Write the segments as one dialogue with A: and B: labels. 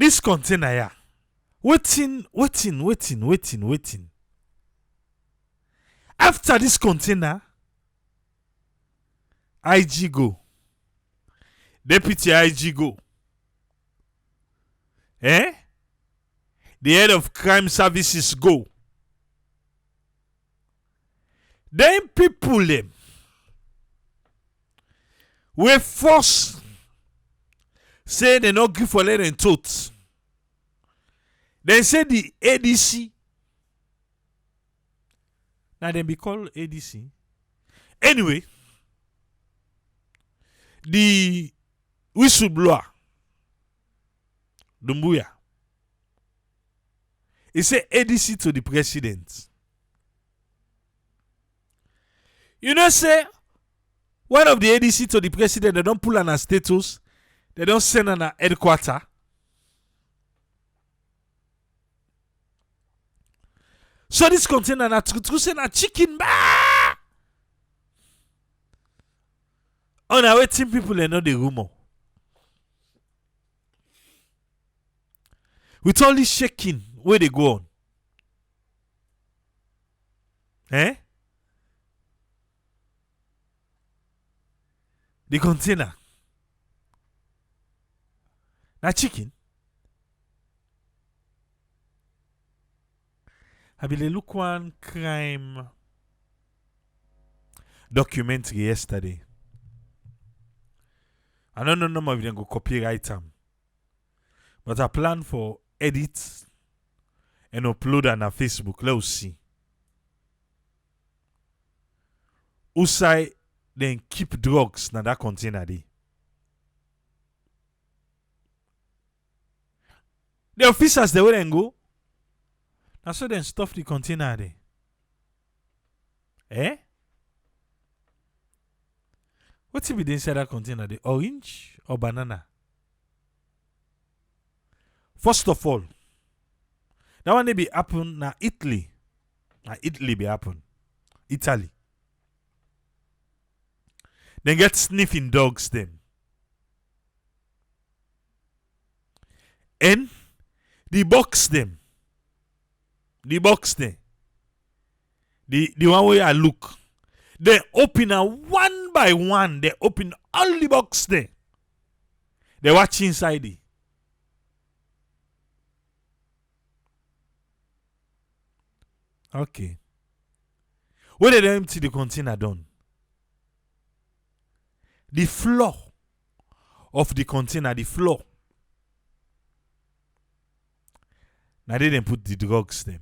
A: This container here. Waiting. After this container, IG go. Deputy IG go. The head of crime services go. Then people them. We force say they not give for letting totes. Then say the ADC. Now they be called ADC. Anyway, the whistleblower, Dumbuya, he say ADC to the president. You know, say one of the ADC to the president, they don't pull on a status, they don't send on a headquarter. So this container na true na chicken ba. On a waiting people and know the rumor. With all this shaking, where they go on? The container. Na chicken. I believe look one crime documentary yesterday. I don't know if they go copyright them. But I plan for edit and upload on our Facebook. Let's see. Usai then keep drugs na that container there. The officers they wouldn't go. Now so then stuff the container there. What's it be inside that container? The orange or banana? First of all, that one they be happen na Italy. Na Italy be happen. Italy. Then get sniffing dogs them. And the box them. The box there. The one where I look. They open a one by one. They open all the box there. They watch inside it. Okay. Where did they empty the container done? The floor of the container, the floor. Now they didn't put the drugs them.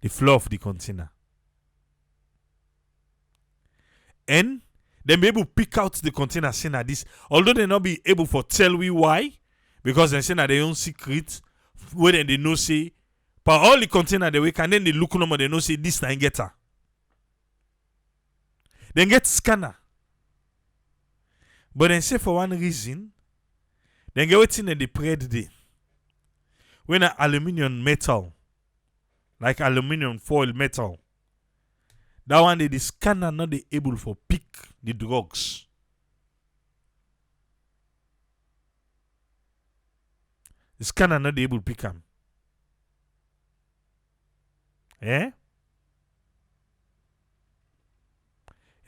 A: The floor of the container. And they be able to pick out the container saying that this, although they not be able to tell we why, because they say that their own secret, where they know say, but all the container they work and then they look no more, they know say this time get her. Then get scanner. But then say for one reason, then get waiting in the bread day. When an aluminium metal, like aluminium foil metal, that one the scanner not be able for pick the drugs. The scanner not able to pick them. You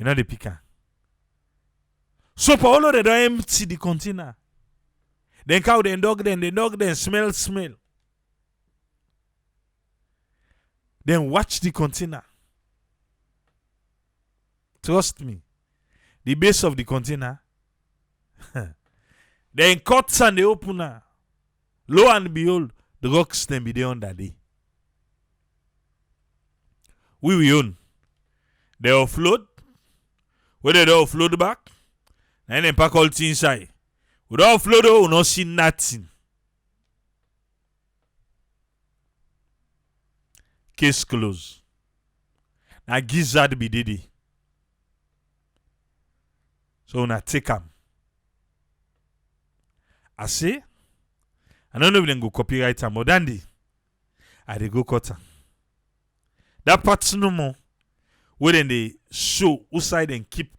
A: know the picker. So for all they don't empty the container. Then cow the dog then smell. Then watch the container. Trust me. The base of the container. Then cuts and the opener. Lo and behold, the rocks then be there on that day. We will own. They offload. When they don't offload back, then they pack all things inside. Without offload, we will not see nothing. Case closed. Now gizzard be didi. So now take them. I say, I don't know if they go copyright them, but dandy, I they go cut them. That part no more. Where then they show outside and keep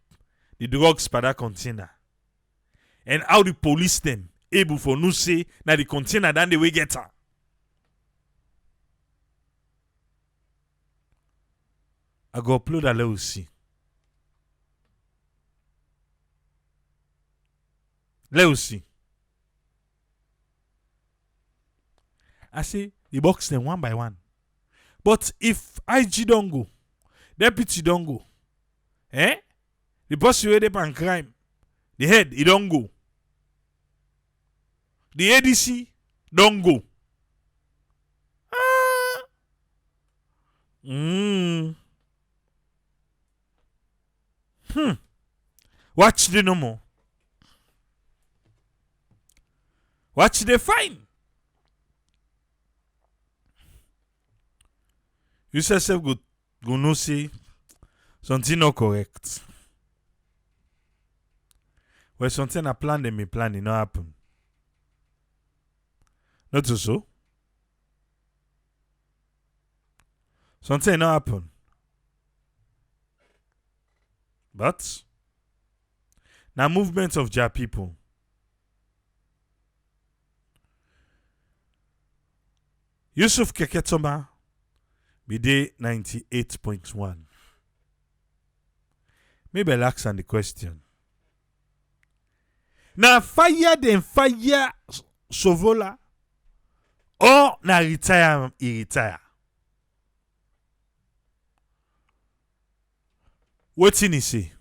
A: the drugs per that container. And how the police them able for nous say na the container than the way get her. I go upload a level see. Level see. I say the box them one by one. But if IG don't go, deputy don't go, the boss you head on crime, the head he don't go. The ADC don't go. Watch the no more. Watch the fine. You yourself go no say something not correct. When something I plan them, me plan it not happen. Not so. Something not happen. But now movement of Ja people. Yusuf Keketoma be day 98.1. Maybe I'll ask the question. Na fire then fire Sovola or na retire he retire. What's in he say?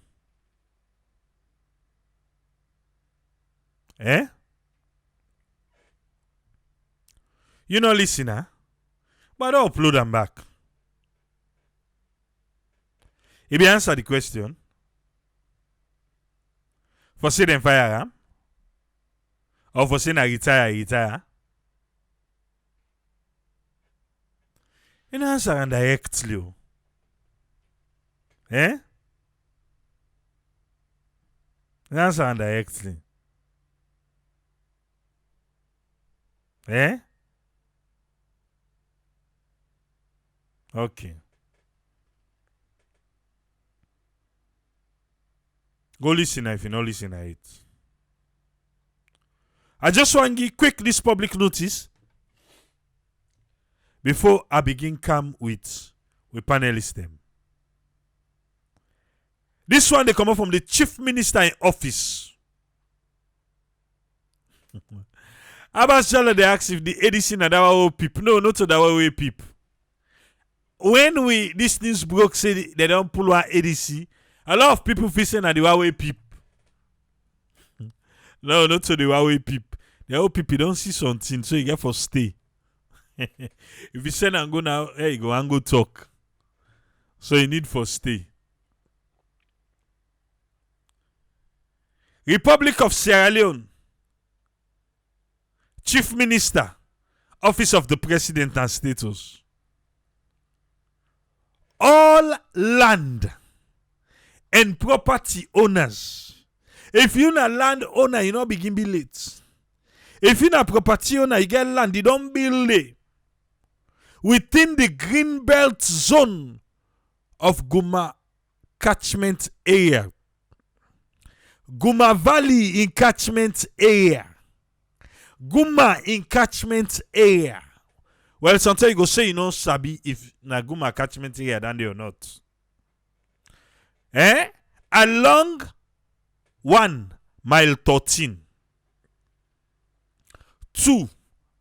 A: You know listener, but I'll upload them back. If you answer the question, for say them fire or for say na retire, you answer and directly. You answer and directly. Okay. Go listen if you not listen to it. I just want to give quick this public notice before I begin come with panelists them. This one they come up from the Chief Minister in office. Abbas Jalla they ask if the ADC na that way peep. No, not to that way peep. When this news broke say they don't pull one ADC, a lot of people feel saying that the Huawei peep. No, not to the Huawei peep. The Huawei peep, you don't see something, so you get for stay. If you send and go now, hey, go and go talk. So you need for stay. Republic of Sierra Leone. Chief Minister, Office of the President and Status. All land and property owners. If you're not land owner, you don't begin be late. If you're not property owner, you get land, you don't be late. Within the green belt zone of Guma catchment area. Guma Valley in catchment area. Guma in catchment area. Well, sometimes you go say you know sabi if na Guma catchment area than they or not. Along 1 mile 13. 2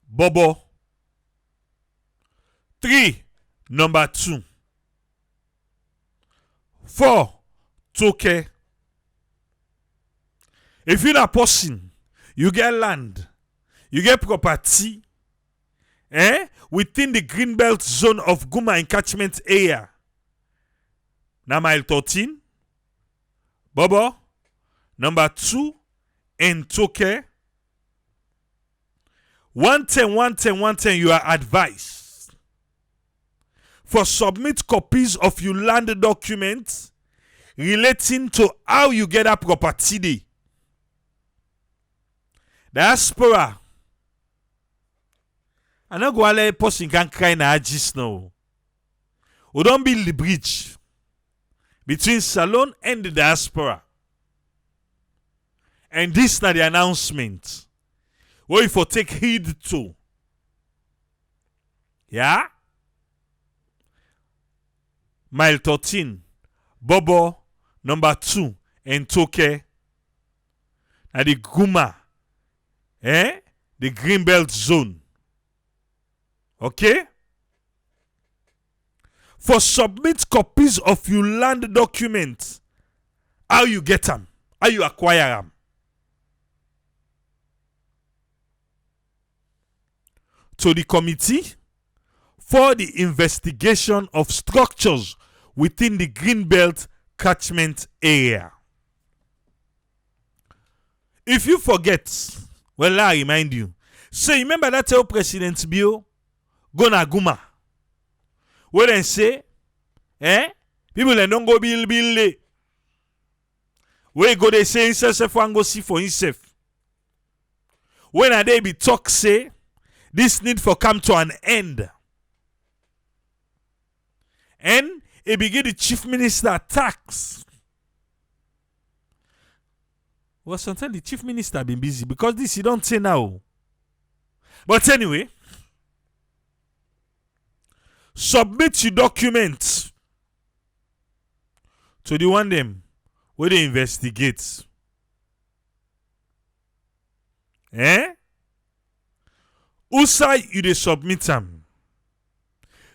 A: Bobo. 3 number 2. 4 Toke. If you're not person, you get land, you get property, within the greenbelt zone of Guma catchment area. Now mile 13, Bobo, number 2, and Toke. 110, you are advised for submit copies of your land documents relating to how you get that property day. Diaspora. I not go allow a person can cry na agis now. We don't build the bridge between Salon and the diaspora. And this is the announcement. What if you take heed to? Yeah? Mile 13, Bobo, number 2, and Toke. At the Guma, the Greenbelt Zone. Okay? For submit copies of your land documents, how you get them, how you acquire them. To the committee for the investigation of structures within the Greenbelt catchment area. If you forget, well, I remind you. So remember that tell President Bio go na Guma. Where they say, people they don't go bill. Where go they say himself and go see for himself. When are they be talk say this need for come to an end. And it begin the chief minister attacks. Well, sometimes the chief minister been busy because this you don't say now. But anyway, submit your documents to the one them where they investigate. Who say you dey submit them?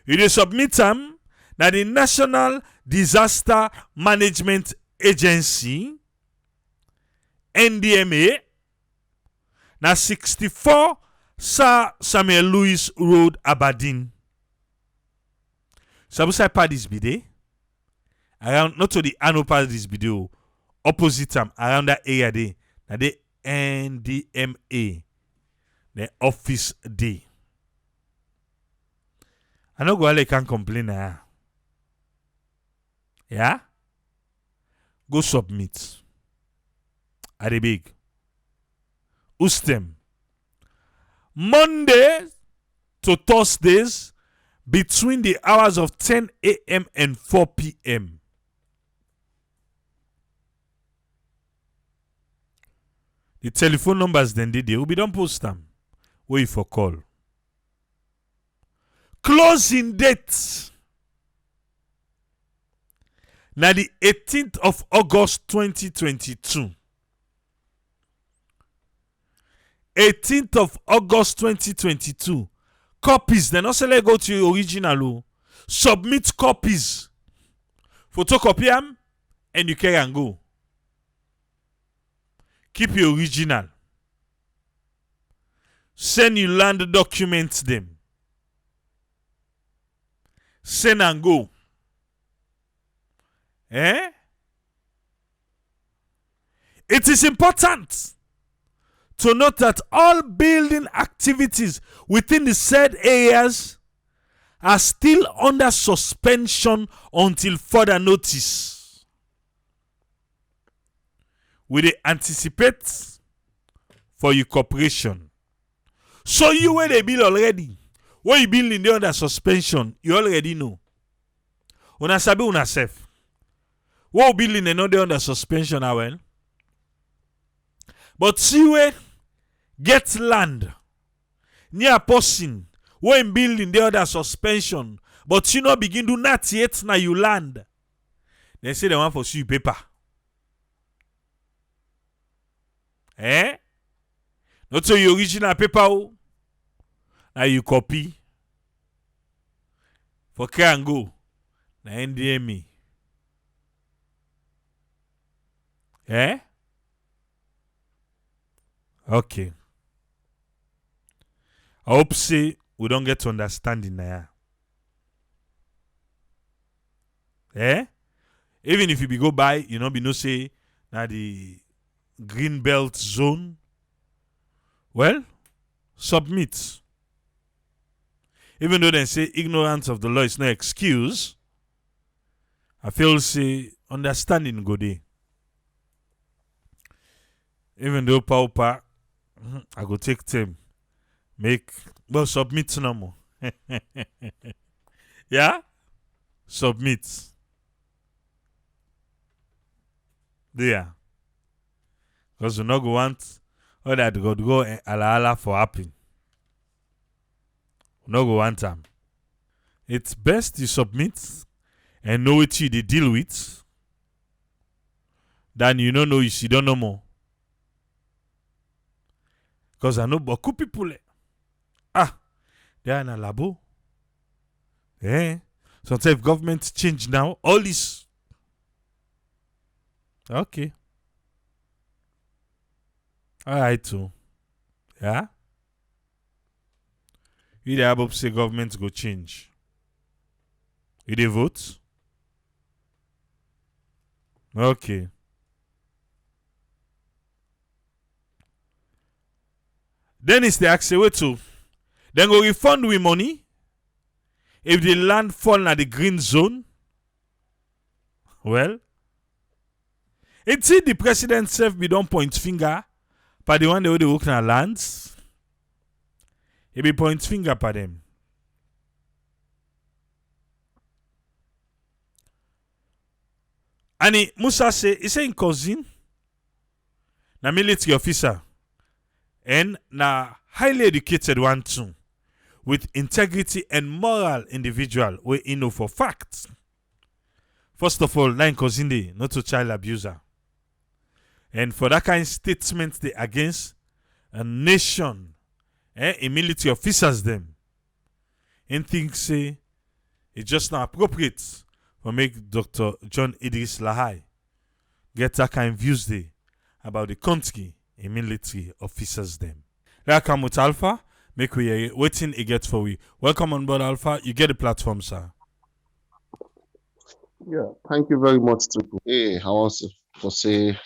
A: You dey submit them na the National Disaster Management Agency, NDMA, na 64 Sir Samuel Lewis Road, Aberdeen. Sabusai Padis Bide, around not to the Ano Padis Bide, opposite them, around that area there, na the NDMA, the office day. I no go all can complain now. Yeah? Go submit. Are they big? Ustem. Monday to Thursdays between the hours of 10 a.m. and 4 p.m. The telephone numbers then they will be done post them. Wait for call. Closing date. Now the 18th of August 2022. 18th of August 2022. Copies. Then also let go to your original. Submit copies. Photocopy them and you can go. Keep your original. Send your land documents them. Send and go. It is important to note that all building activities within the said areas are still under suspension until further notice. We dey anticipate for your cooperation. So you where they build already, what you building there under suspension, you already know. Una sabi una self. What building another under suspension now well. But see where get land near person when building the other suspension, but you not begin do not yet now you land. They say they want for you paper. Not so your original paper. Now you copy. For can go. Now NDME. Okay. I hope say we don't get to understanding now. Even if you be go by, you know, be no say now the green belt zone. Well, submit. Even though they say ignorance of the law is no excuse, I feel say understanding go there. Even though pauper, I go take time. Well, submit no more. Yeah? Submit. There. Because we not go want Or that God go ala ala for happen. No go one time. It's best you submit and know what you they deal with. Than you don't know you don't know more. Because I know beaucoup people. They are in a labo. Eh? Sometimes government change now. All this. Okay. All right, too. Yeah? You the able to say government go change. You dey vote? Okay. Then it's the accelerate to. Then go refund we money. If the land fall in the green zone, well, it's the president self be don't point finger, but the one they work in our lands, he be point finger for them. And Musa say, he say in cousin, na military officer, and na highly educated one too, with integrity and moral individual we know for fact. First of all, nine cousin day, not a child abuser. And for that kind of statement they against a nation, a military officers them, and think say it's just not appropriate for make Dr. John Idris Lahai get that kind of views day about the country and military officers them. Welcome with Alpha. Make we waiting it get for we. Welcome on board Alpha. You get the platform, sir.
B: Yeah, thank you very much, Triple. Hey, I want to say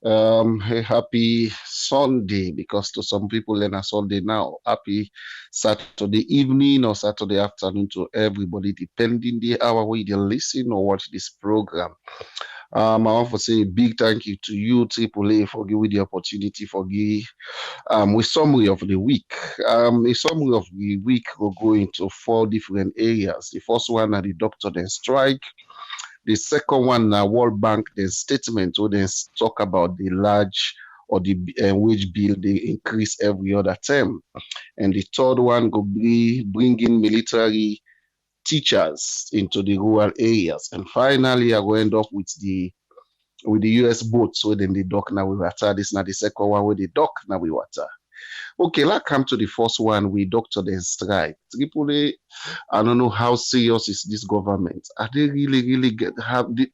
B: a happy Sunday, because to some people in a Sunday now, happy Saturday evening or Saturday afternoon to everybody, depending the hour where you listen or watch this program. I want to say a big thank you to you, Triple A, for giving the opportunity for give a summary of the week. A summary of the week will go into 4 different areas. The first one are the doctor then strike. The second one, World Bank, the statement, where they talk about the large or the wage bill they increase every other term. And the third one will be bringing military teachers into the rural areas. And finally, I will end up with the US boats where then they dock now with water. This is not the second one where they dock now with water. Okay, let's come to the first one. We doctor the strike. Triple I don't know how serious is this government. Are they really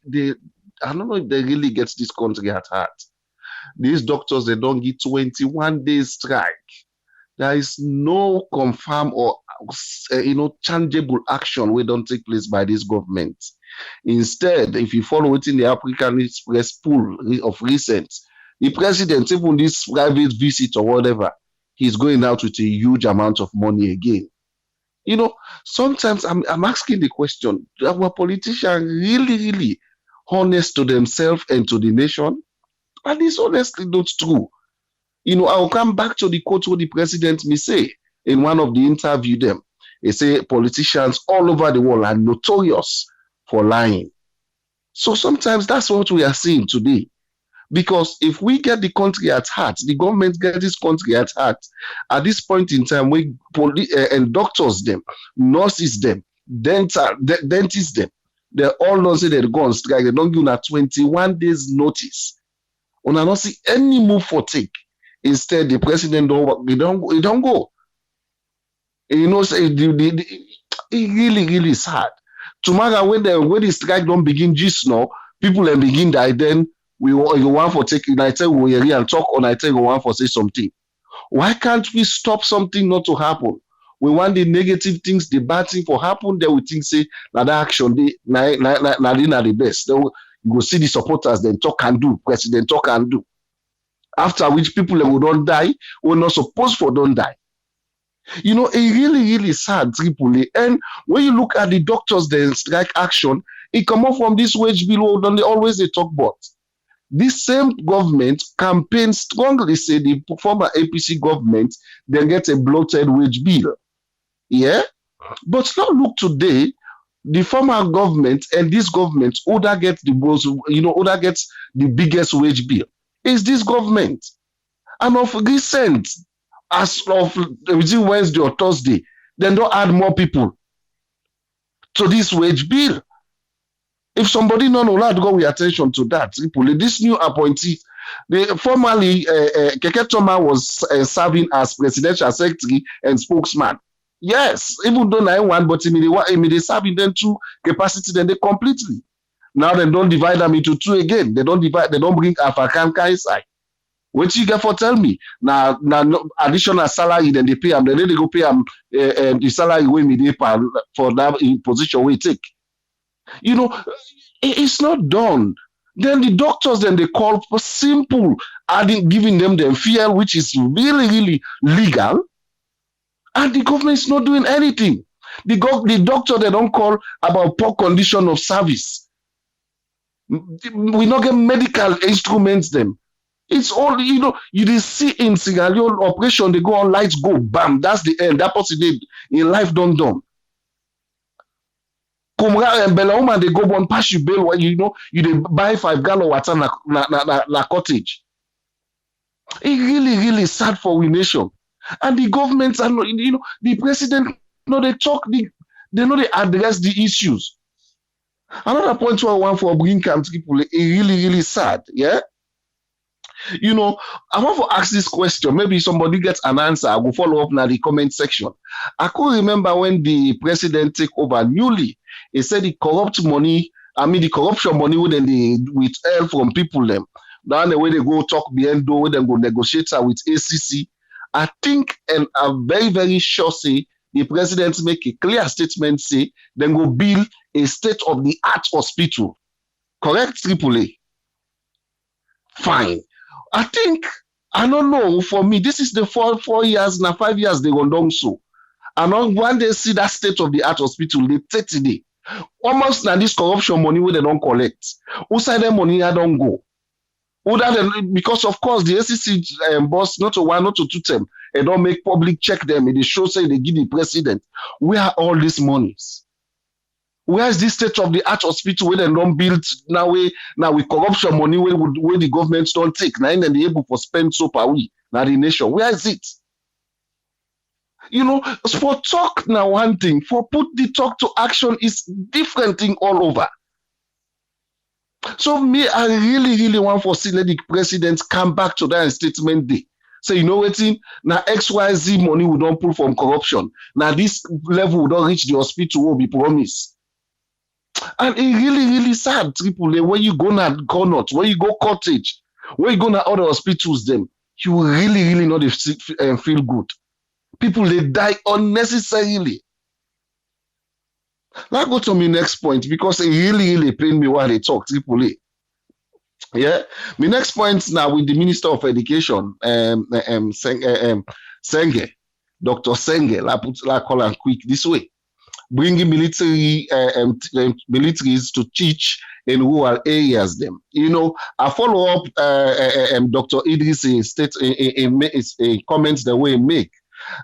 B: they I don't know if they really get this country at heart. These doctors, they don't get 21 days strike. There is no confirm or changeable action we don't take place by this government. Instead, if you follow it in the African Express pool of recent, the president, even this private visit or whatever, he's going out with a huge amount of money again. Sometimes I'm asking the question, are politicians really honest to themselves and to the nation? And it's honestly not true. I'll come back to the quote what the president may say in one of the interview them. He say politicians all over the world are notorious for lying. So sometimes that's what we are seeing today. Because if we get the country at heart, the government get this country at heart, at this point in time, we and doctors them, nurses them, dentists them, they all don't say they go on strike. They don't give a 21 days notice. We don't see any move for take. Instead, the president don't go. Say it really sad. Tomorrow when the strike don't begin just now, people then begin die. Then you want for take United we and talk on I tell you want for say something. Why can't we stop something not to happen? We want the negative things, the bad thing for happen. Then we think say that action they the best. Then you go see the supporters then talk and do. President talk and do. After which people will don't die, we're not supposed for don't die. A really sad Tripoli. And when you look at the doctors then strike action, it come up from this wage bill. Don't they always they talk about? This same government campaign strongly say the former APC government then get a bloated wage bill. Yeah? But now look today, the former government and this government, Oda gets the most, Oda gets the biggest wage bill. Is this government? And of recent, as of Wednesday or Thursday, then don't add more people to this wage bill. If somebody not allowed to go with attention to that, this new appointee, formerly Keke Toma was serving as presidential secretary and spokesman. Yes, even though 9-1, but they serve in them two capacity, then they completely. Now they don't divide them into two again. They don't bring Afakanka inside. What you get for tell me? Now no additional salary, then they pay them, then they go pay them the salary we me they pay for that position we take. You know, it's not done. Then the doctors then they call for simple adding giving them the fuel, which is really, really legal, and the government is not doing anything. The doctor they don't call about poor condition of service. We not get medical instruments them. It's all, you did see in Sierra Leone operation, they go on, lights go, bam, that's the end. That person did in life done. Kumra and Bella woman, they go one pass you bill when you they buy 5 gallon water na cottage. It really, really sad for we nation. And the governments are not, the president, they talk, they know they address the issues. Another point I want for bring camp people, it really, really sad, yeah. I want to ask this question. Maybe somebody gets an answer. I will follow up now the comment section. I could remember when the president take over newly, he said the corruption money with withheld from people them. Now the way they go talk behind door, then go negotiate with ACC. I think, and I'm very, very sure say the president make a clear statement, say then go build a state-of-the-art hospital. Correct, AAA? Fine. I think, I don't know, for me, this is the 4 years, now 5 years they go down so. And when they see that state-of-the-art hospital, they take today. Almost now this corruption money where they don't collect. Who side them money I don't go? Because of course the ACC boss, not to 1, not to 2 term, they don't make public check them. They show say they give the president. Where are all these monies? Where is this state of the art hospital where they don't build now with corruption money where the governments don't take now and they able to spend so per week now the nation? Where is it? For talk now one thing, for put the talk to action is different thing all over. So me, I really, really want to see let the president come back to that statement day. So what now XYZ money we don't pull from corruption. Now this level we don't reach the hospital will be promised. And it really, really sad, AAA, when you go now Connaught, when you go Cottage, when you go now other hospitals, them, you really, really not feel good. People, they die unnecessarily. Now go to my next point, because it really, really pain me while they talk, AAA. Yeah, my next point now with the Minister of Education, Senge, Dr. Senge, I call him quick this way. Bringing militaries to teach in rural areas. Them, I follow up Dr. Idris in comments the way he make.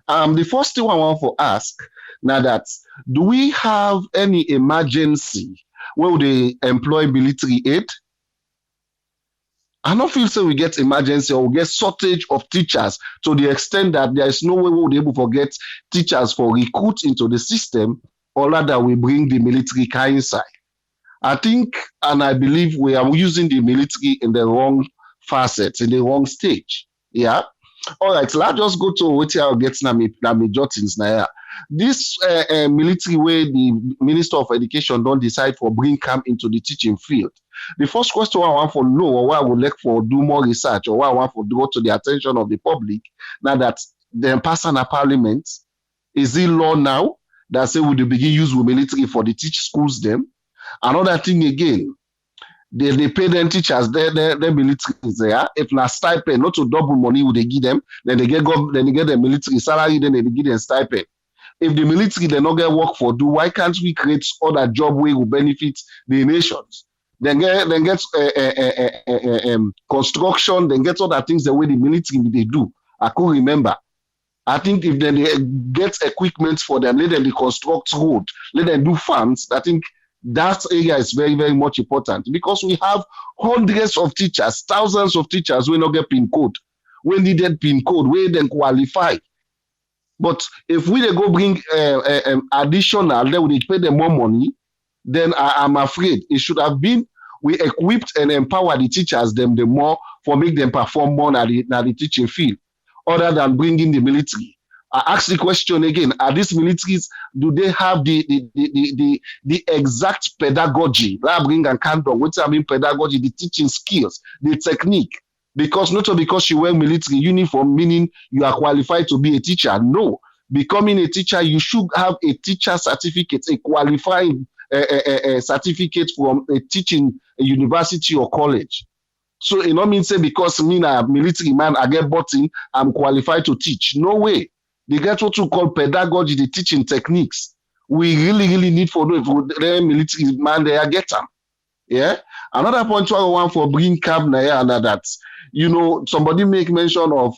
B: The first thing I want to ask now that do we have any emergency where they employ military aid? I don't feel so we get emergency or we get shortage of teachers to the extent that there is no way we will be able to get teachers for recruit into the system, or rather we bring the military car inside. I think and I believe we are using the military in the wrong facet, in the wrong stage. Yeah. All right, let's just go to what I get now jottings now. This military way the Minister of Education don't decide for bring camp into the teaching field. The first question I want to know, or what I would like for do more research, or what I want to go to the attention of the public, now that the personal parliament, is it law now that say we begin use with military for the teach schools them? Another thing again, they pay them teachers, their military is there. If na stipend, not to double money would they give them, then they get the military salary, then they give them stipend. If the military they not get work for do, why can't we create other job way will benefit the nations? Then get construction, then get other things the way the military they do. I could remember. I think if they get equipment for them, let them construct road, let them do farms. I think that area is very, very much important because we have hundreds of teachers, thousands of teachers who not get PIN code. wey needed PIN code, wey dem qualify. But if we dey go bring additional, then we dey pay them more money, then I'm afraid it should have been we equipped and empower the teachers them the more for make them perform more na the teaching field, other than bringing the military. I ask the question again: are these militaries, do they have the exact pedagogy? That bring and candor. What I mean pedagogy, the teaching skills, the technique. Because not because you wear military uniform, meaning you are qualified to be a teacher. No, becoming a teacher, you should have a teacher certificate, a qualifying certificate from a teaching a university or college. So it not mean say because me na military man, I get bought in, I'm qualified to teach. No way. They get what we call pedagogy, the teaching techniques. We really need for know if the military man they get them. Yeah. Another point I want for bring cab na and that, somebody make mention of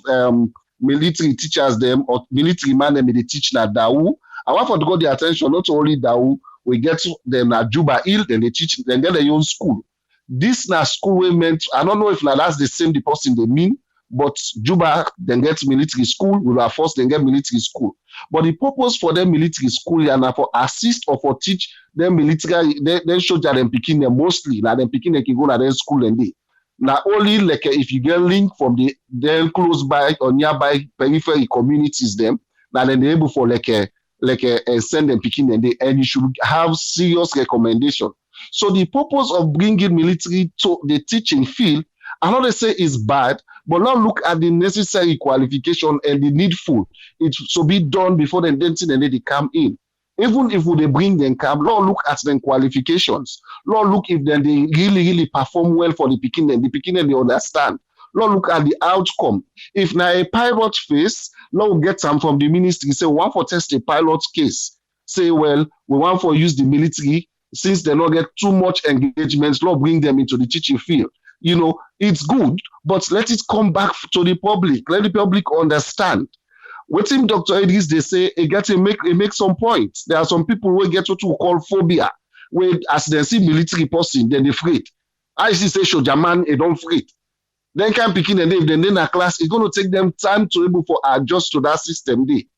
B: military teachers them or military man them they teach na Dawu. I want for to go the attention, not only Dawu, we get them at Juba Hill, then they teach, then get their own school. This na school we meant, I don't know if na that's the same the person they mean, but Juba then get military school, we will force then get military school. But the purpose for them military school and for assist or for teach them military, then show that them picking them mostly, now them picking they can go to their school and they. Now only like if you get link from the then close by or nearby periphery communities them, now then they're able for send them picking and you should have serious recommendation. So the purpose of bringing military to the teaching field, I know they say is bad, but now look at the necessary qualification and the needful. It should be done before then they come in. Even if they bring them come, Lord look at them qualifications. Lord look if then they really perform well for the picking and they understand. Lord look at the outcome. If now a pilot phase, Lord get some from the ministry, say we want for test a pilot case. Say, well, we want for use the military, since they not get too much engagements, Lord bring them into the teaching field. It's good, but let it come back to the public. Let the public understand. What in Dr. Edis, they say, it make some points. There are some people who get what we call phobia, where as they see military person, then they afraid. I see say, Shojaman, they don't afraid. Then can pick in and then a class, it's going to take them time to able for adjust to that system day.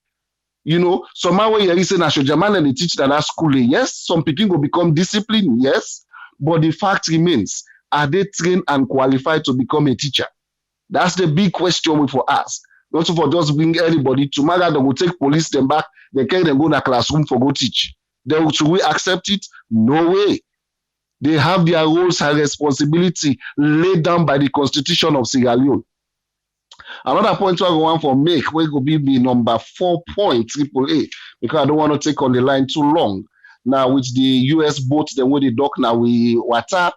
B: Somehow you listen as Shojaman and they teach that school. Yes, some people will become disciplined, yes, but the fact remains, are they trained and qualified to become a teacher? That's the big question we for ask. Not for just bring anybody. Tomorrow they will take police them back, they carry them go in a classroom for go teach. Then should we accept it? No way. They have their roles and responsibility laid down by the Constitution of Sierra Leone. Another point I want to make, we could be number 4 point, AAA, because I don't want to take on the line too long. Now, with the US boat, the way they dock now, we water,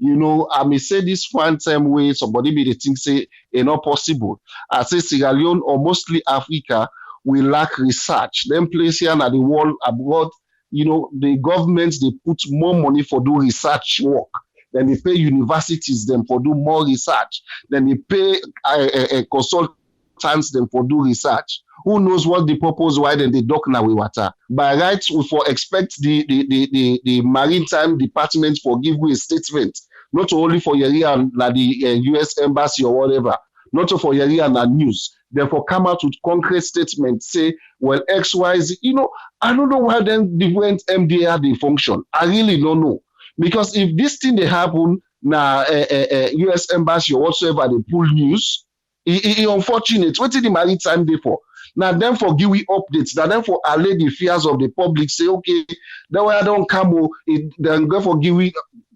B: I may say this one time way, somebody may think say, it's not possible. I say Sierra Leone or mostly Africa, we lack research. Them place here at the world abroad, the governments, they put more money for do research work. Then they pay universities them for do more research. Then they pay consultants them for do research. Who knows what the purpose why then they dock now with water? By rights, we for expect the maritime department for give you a statement, not only for your area and the US embassy or whatever, not for your area and news. Therefore, come out with concrete statements, say, well, XYZ, I don't know why then different MDR they function. I really don't know. Because if this thing they happen now, US embassy or whatsoever they pull news, it unfortunate. What did the maritime day for? Now then for give we updates. Now then for allay the fears of the public. Say okay, that way I don't come. Then go for give we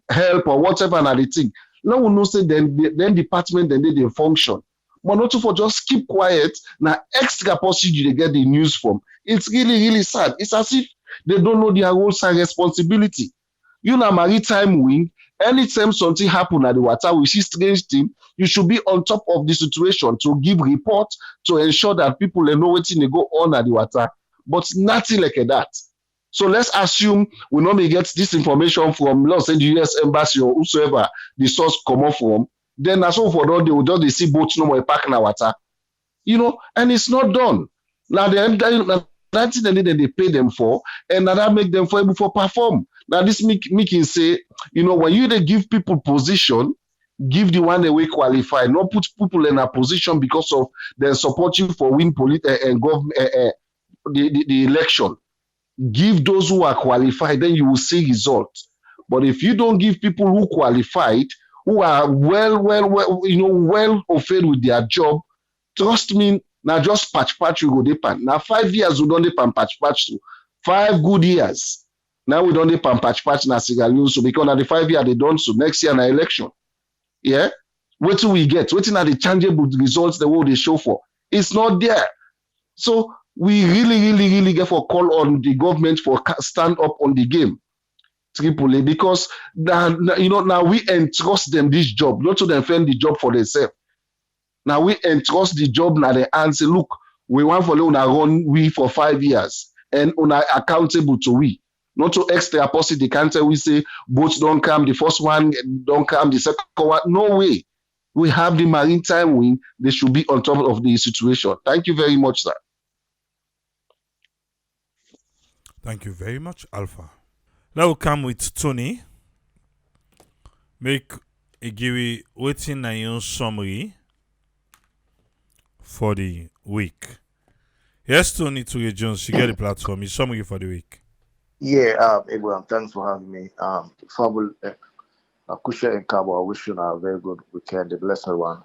B: help or whatever and the thing. Now we know say then department then they function. But not for just keep quiet. Now extra procedure they get the news from. It's really sad. It's as if they don't know their roles and responsibility. Maritime wing, anytime something happen at the water, we see strange thing, you should be on top of the situation to give report to ensure that people know what they go on at the water. But nothing like that. So let's assume we normally get this information from, let's say, the US embassy or whosoever the source come off from. Then as well for all they will just see boats no more park in the water. And it's not done. Now that's the thing that they pay them for, and that make them able for perform. Now this making say, when you they give people position, Give the one that we qualify, not put people in a position because of they support you for win and government the election. Give those who are qualified, then you will see results. But if you don't give people who qualified, who are well, well offered with their job, trust me, now just patch you go depan. Now 5 years we don't depan patch so 5 good years. Now we don't depan patch na Sierra so because now the 5 year they don't so next year na election. Yeah. What do we get? What are the tangible results the world they show for? It's not there. So we really get for call on the government for stand up on the game, Tripoli, because now we entrust them this job, not to them find the job for themselves. Now we entrust the job now they answer, look, we want for una run we for 5 years and una accountable to we. Not to extra posse the cancer we say boats don't come, the first one don't come, the second one. No way. We have the maritime wing, they should be on top of the situation. Thank you very much, sir.
A: Thank you very much, Alpha. Now we come with Tony. Make a give waiting na your summary for the week. Yes, Tony to Jones, you get the platform. Your summary for the week.
C: Yeah, Abraham, thanks for having me. Fabul, Akusha and Kabo, I wish you a very good weekend, a blessed one.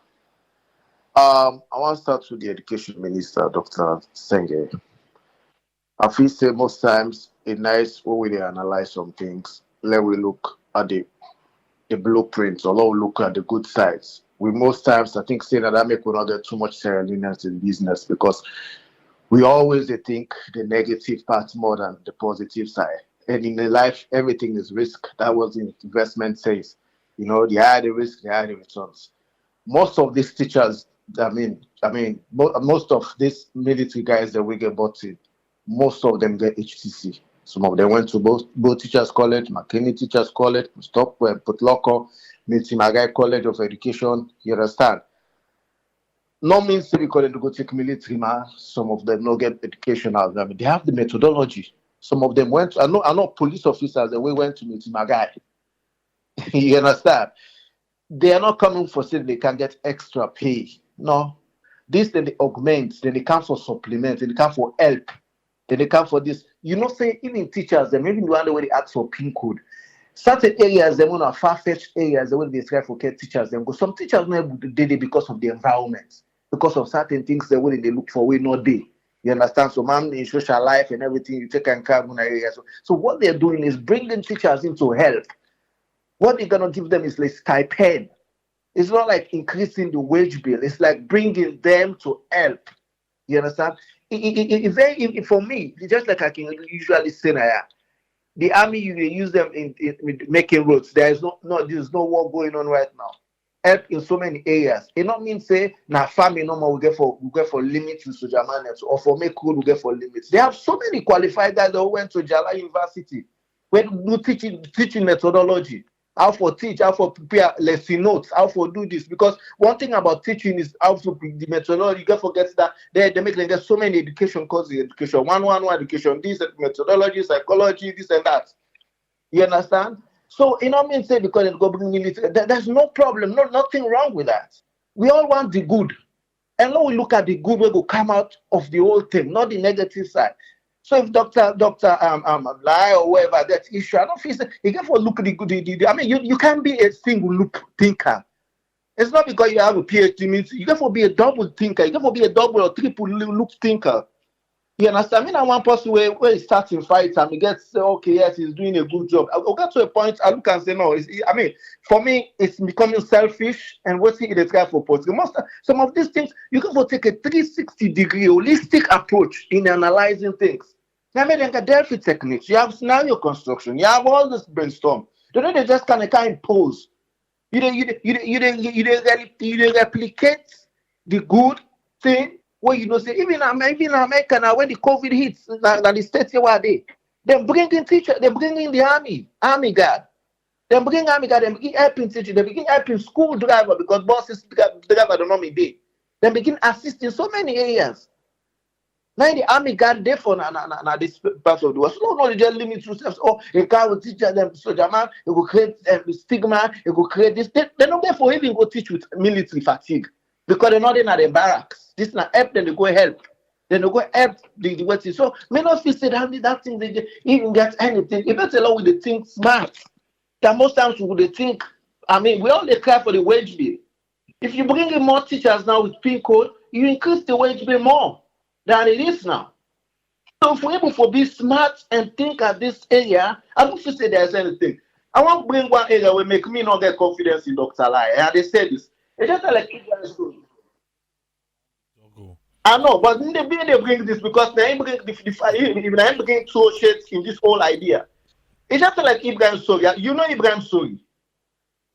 C: I want to start with the Education Minister, Dr. Senge. I feel say most times it's nice when we analyze some things. Let we look at the blueprints, or let we look at the good sides. We most times I think say that make we not get too much seriousness in business because we always think the negative part more than the positive side. And in the life, everything is risk. That was the investment says. The higher the risk, the higher the returns. Most of these teachers, most of these military guys that we get bought in, most of them get HTC. Some of them went to both teachers college, McKinney teachers college, Stockwell, Putloko, Magai College of Education. You understand? No means because they go take military, man. Some of them no get education out. They have the methodology. Some of them went. I know police officers that we went to meet my guy. You understand? They are not coming for saying they can get extra pay. No, this then they augment. Then they come for supplement. Then they come for help. Then they come for this. Say even teachers, they maybe the one way they ask for PIN code. Certain areas, they want far-fetched areas, the way they try for care teachers, them go. Some teachers not able to do it because of the environment, because of certain things the way they look for, we not day. You understand? So, man, in social life and everything, you take and carve on areas. So, what they're doing is bringing teachers into help. What they're gonna give them is like stipend. It's not like increasing the wage bill. It's like bringing them to help. You understand? For me, it's just like I can usually say, the army you use them in making roads. There's no war going on right now. Help in so many areas. It not mean say na farming no more we get for limits in Sojaman or for make road we get for limits. They have so many qualified guys that went to Jala University when do teaching methodology. How for teach, how for prepare lesson notes, how for do this. Because one thing about teaching is how to the methodology. You get forget that they make them get so many education courses, education, one education, this methodology, psychology, this and that. You understand? So mean say because it go bring military, there's no problem, nothing wrong with that. We all want the good. And now we look at the good way will come out of the whole thing, not the negative side. So if Doctor lie or whatever that issue, I don't feel you can for look at the good. You can't be a single loop thinker. It's not because you have a PhD means you can for be a double thinker. You can for be a double or triple loop thinker. You understand? I one person where he starts in fight and he gets say, okay, yes, he's doing a good job. I'll get to a point I look and say, no, for me, it's becoming selfish and what's it the try for post. Some of these things, you can go take a 360-degree holistic approach in analyzing things. Now, maybe like a Delphi techniques, you have scenario construction, you have all this brainstorm. They just kind of pose. You replicate the good thing. Well, say even America now when the COVID hits, that the states where they bring in teacher, they bring in the army guard, they bring army guard, they begin helping teacher, they begin helping school driver because bosses driver don't know me be. They begin assisting so many areas. Now the army got there for this part of the world. So no, they just limit themselves. Oh, a guy will teach them soldier man, it will create stigma, it will create this. They're not there for even go teach with military fatigue. Because they're not in the barracks. This not help, then they go help. Then they go help the what is. So may not feel say that thing they even get anything. If it's along with the think smart. That most times we would think, I mean, we only cry for the wage bill. If you bring in more teachers now with PIN code, you increase the wage bill more than it is now. So if we're able to be smart and think at this area, I don't feel say there's anything. I want to bring one area where make me not get confidence in Dr. Lai. And they say this. It's just like I know, but they bring this because they bring they bring two shades in this whole idea. It's just like Ibrahim Sori. You know Ibrahim Sori.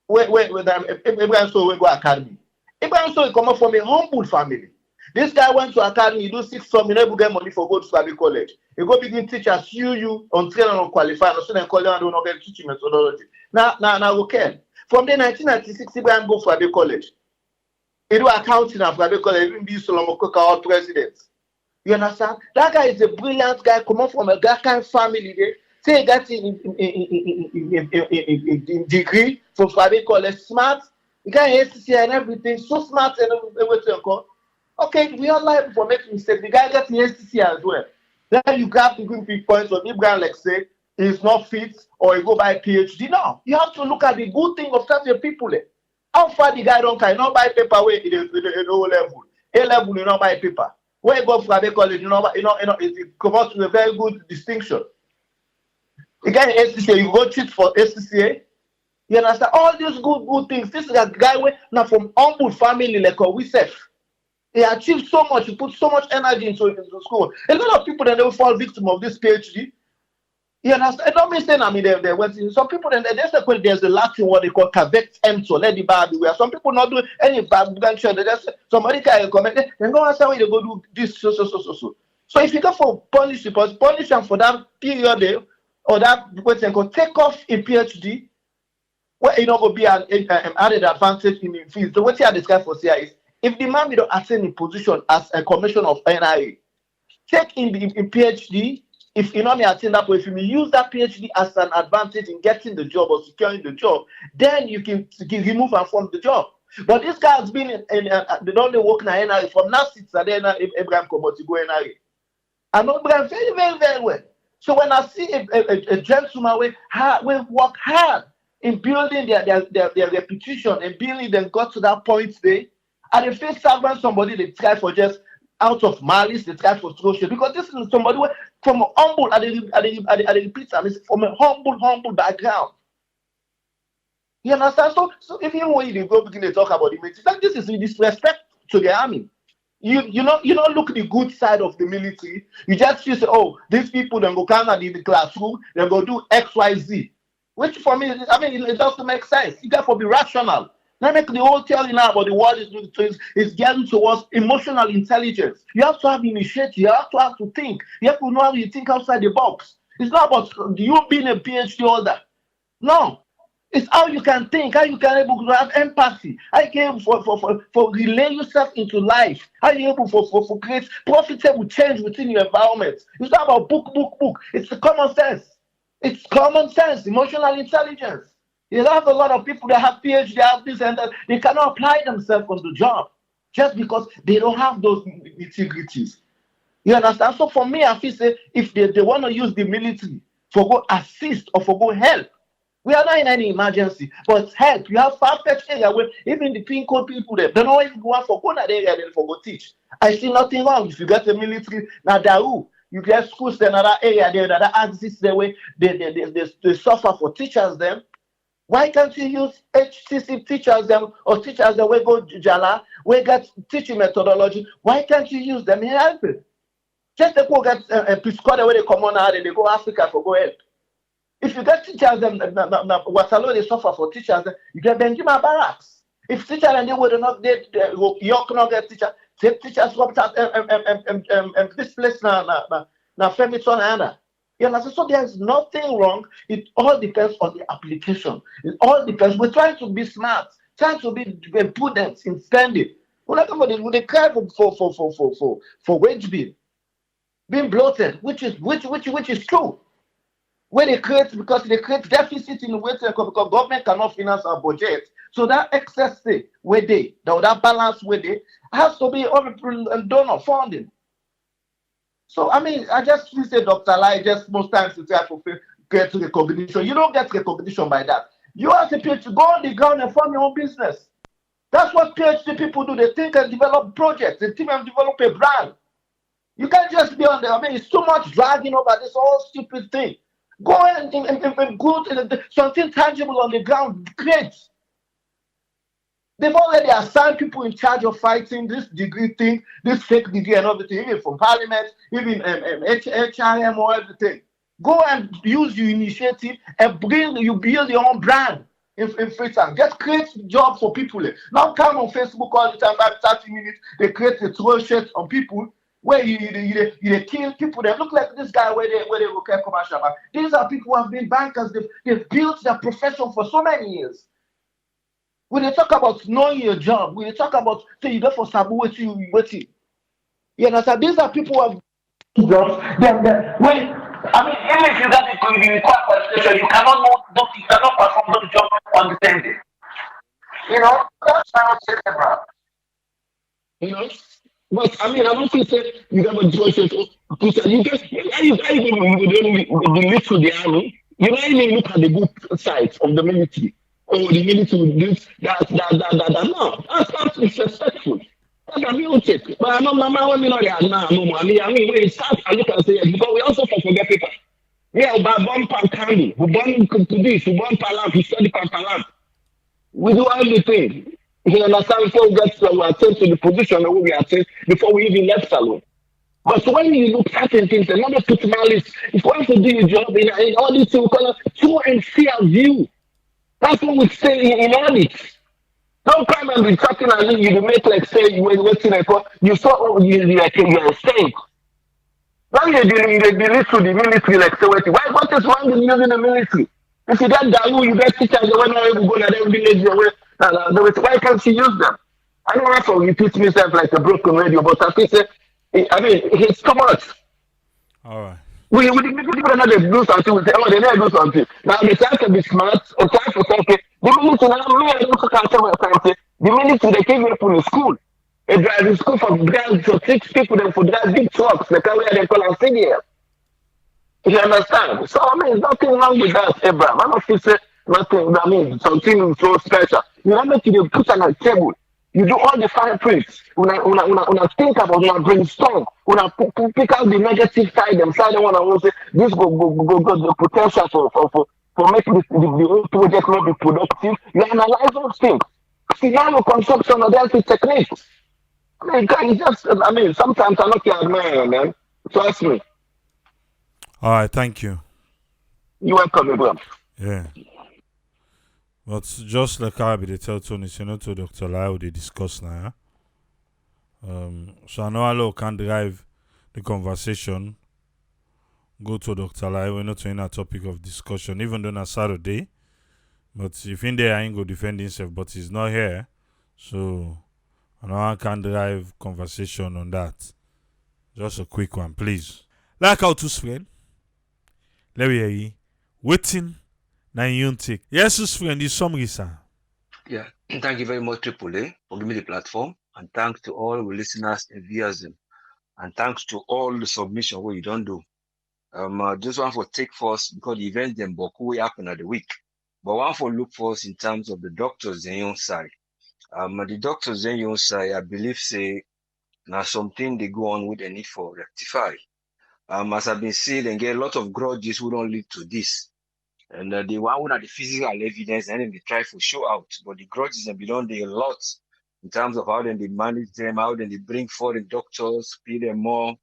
C: Where Ibrahim Sori go academy. Ibrahim Sori come from a humble family. This guy went to academy, he do 6 some, he never get money for go to Sabi College. He go begin teach as you on train and on qualify, so then call and do not get teaching methodology. Now, okay. From the 1996, Ibrahim go for Sabi College. He do accounting at Sabi College, even be Solomon Cook our president. You understand? That guy is a brilliant guy, come from a that kind of family there. Say he got in degree from Sabi College, smart. He got SCC and everything, so smart and everything. Okay, we all liable for making mistakes. The guy gets the STC as well. Then you have to give big points on Ibrahim, like say, he's not fit or he go buy PhD. No, you have to look at the good thing of such a people. How far the guy don't carry, not buy paper where in the O level. A level, you not buy paper. Where you go from a college, it comes out to a very good distinction. The guy in SCCA, you go cheat for SCCA. You understand? All these good things. This is a guy where now from humble family like we say. He achieved so much, he put so much energy into school. A lot of people that will fall victim of this PhD. You understand? I don't mean saying they went in. Some people then there's a Latin what they call caveat emptor, let the bad beware. Some people not do any bad venture. They just somebody can comment, then go ask how they go do this so. So if you go for punish them for that period there, or that what they call take off a PhD, where will be an added advantage in the fees. So what you are discussing for CI is if the man will attain a position as a commission of NIA, take in PhD. If you know me attain that point, if you use that PhD as an advantage in getting the job or securing the job, then you can remove and from the job. But this guy has been they don't work in NIA from now since Abraham Komoti go NIA. I know Abraham very, very, very well. So when I see a gentleman we work hard in building their reputation and building them got to that point there. And they face servant somebody they try for just out of malice, they try for social because this is somebody from a humble, I repeat, from a humble background. You understand? So even when you go begin to talk about the military, this is disrespect to the army. You don't look at the good side of the military. You just say, oh, these people then go come at the classroom, they go do X, Y, Z. Which for me, it doesn't make sense. You got to be rational. Now make the whole theory now about the world is getting towards emotional intelligence. You have to have initiative. You have to think. You have to know how you think outside the box. It's not about you being a PhD holder. No. It's how you can think, how you can able to have empathy, how you can able for relay yourself into life, how you able for create profitable change within your environment. It's not about book. It's the common sense. It's common sense, emotional intelligence. You have a lot of people that have PhD, they have this and that. They cannot apply themselves on the job just because they don't have those integrities. You understand? So for me, I feel say if they want to use the military for go assist or for go help, we are not in any emergency, but help. You have far-fetched area where even the pin code people there, they don't even go out for go that area then for go teach. I see nothing wrong if you get the military now Daru. You get schools in another area there that exists the way they suffer for teachers them. Why can't you use HCC teachers them or teachers that we go Jala, we get teaching methodology? Why can't you use them in helping? Just they go get Piscotty where they come on out and they go Africa for go help. If you get teachers them, Waterloo they suffer for teachers, you get Benjamin Barracks. If teachers and they would not York not get teacher, take teachers from this place now Femiton Anna. You understand? So there's nothing wrong. It all depends on the application. It all depends. We're trying to be smart, trying to be prudent in spending. We're not going to cry for wage bill. being bloated, which is true. Where they create because they create deficit in the way because government cannot finance our budget. So that excess thing where they that balance where they has to be all donor funding. So I mean, I just feel say Dr. Lai just most times you try to get recognition. You don't get recognition by that. You have to go on the ground and form your own business. That's what PhD people do. They think and develop projects. They think and develop a brand. You can't just be on there. I mean, it's too much dragging over this whole stupid thing. Go and go to something tangible on the ground. Great. They've already assigned people in charge of fighting this degree thing, this fake degree and everything, even from parliament, even HRM or everything. Go and use your initiative and you build your own brand in Freetown. Just create jobs for people. Now come on Facebook all the time, about 30 minutes, they create a troll shirt on people where you kill people. They look like this guy where they will care commercial. These are people who have been bankers. They've built their profession for so many years. When they talk about knowing your job, when they talk about say you go for Sabu waiting. You understand? These are people who have jobs. When I mean, even if you got to require qualification, you cannot you cannot perform those jobs on the same day. You know, that's how I say that. You know, but I mean, I don't think say you got a choice to you just you live through the army. You don't even look at the good sides of the military. Oh, the military will do that. No, that's not disrespectful. That's a real thing. But I know, Mama, when me know that now, no, I mean, when it starts, I look and say, yes, because we also forget people. Yeah, but one pan candy, we born to this, we born palam, we study palam. We do everything. You understand? Before we get to we attend to the position that we attend before we even left salon. But when you look at certain things, another put malice, if you want to do your job in all these things, we call it true and fair view. That's what we say in audit. Don't come and be talking and you make like say you were waiting like you saw you like you're a state. Why you delete to the military like say waiting? Why what is wrong with using the military? If you get Dawu, you get teachers, they will not able to go to their village away. Why can't you use them? I don't want to repeat myself like a broken radio, but I think I mean it's too much.
A: All right.
C: We the people that they do something, we say, oh, they never do something. Now they try to be smart or try to something. The military now me I don't can't tell what I'm saying. The military they came here for the school. They drive the school for drive to teach people them for drive big trucks. They carry they call them CDL. You understand? So I mean nothing wrong with that, Abraham. I don't feel say nothing I mean something so special. You know make you put on a table. You do all the fine prints. When I think about when I brainstorm, when I pick out the negative side and side one I want to say this go the potential for making the whole project not be productive. You analyze those things. See now the construction of that technique. I mean, guys, just I mean sometimes I look at man, man. Trust me.
A: All right. Thank you.
C: You welcome, bro.
A: Yeah. But just like I be the tell Tony, you know, to Dr. Lai, they discuss now. So I know Alo can drive the conversation. Go to Dr. Lai, we're not in a topic of discussion, even though on Saturday. But if in there, I ain't go defend himself, but he's not here. So I know I can drive conversation on that. Just a quick one, please. Like how to friend. Let me hear you. Waiting. Now you take. Yes, friend, this summary, sir.
D: Yeah, thank you very much, Triple A, for giving me the platform. And thanks to all the listeners and viewers. And thanks to all the submission what you don't do. Just one for take first because the event then Boku will happen at the week. But one for look first in terms of the doctors in your side. The doctors in your side, I believe say now something they go on with the need for rectify. As I've been saying, they get a lot of grudges who don't lead to this. And they want the physical evidence and then they try to show out. But the grudges have been done there a lot in terms of how then they manage them, how then they bring foreign doctors, pay them more,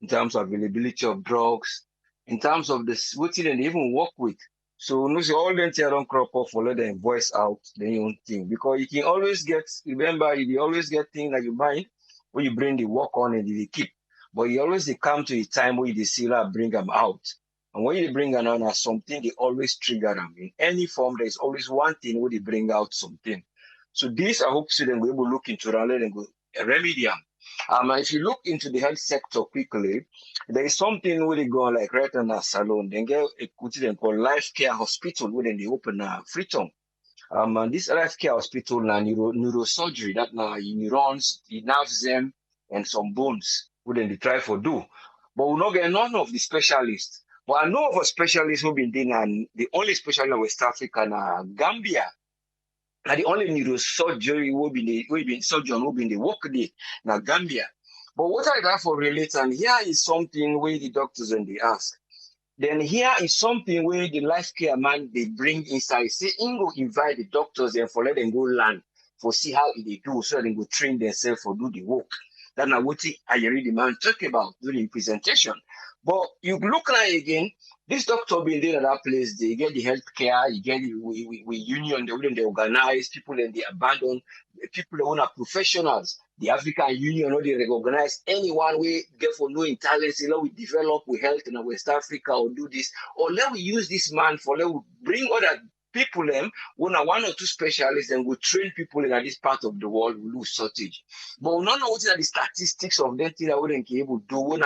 D: in terms of availability of drugs, in terms of the what they even work with. So no see all them don't crop up for let them voice out their own thing. Because you can always remember you always get things like you mind when you bring the work on and they keep. But you always they come to a time where you see that bring them out. And when you bring on as something, they always trigger them. In any form, there's always one thing where they bring out something. So this, I hope so then we will look into that and go remedy them. If you look into the health sector quickly, there is something where they go like right on a salon. Then get a then called life care hospital where they open Freetown. And this life care hospital na neurosurgery that na neurons, the nerves them and some bones who then they try for do. But we not get none of the specialists. But I know of a specialist who been doing and the only specialist in West Africa na Gambia. And the only neurosurgery will be surgeon who been the work day na Gambia. But what I got for relate, and here is something where the doctors and they ask. Then here is something where the life care man they bring inside. Say, go invite the doctors and for let them go learn for see how they do so they go train themselves for do the work. That's not what I read the man talk about during presentation. But you look like again, this doctor being there at that place, they get the health care, you get the we union, they organize people and they abandon people who are professionals. The African Union, they recognize anyone we get for knowing talents, we develop with health in West Africa or do this, or let we use this man for let we bring other people them when one or two specialists and we train people in this part of the world we lose shortage. But we don't know what are the statistics of that thing that we can able to do when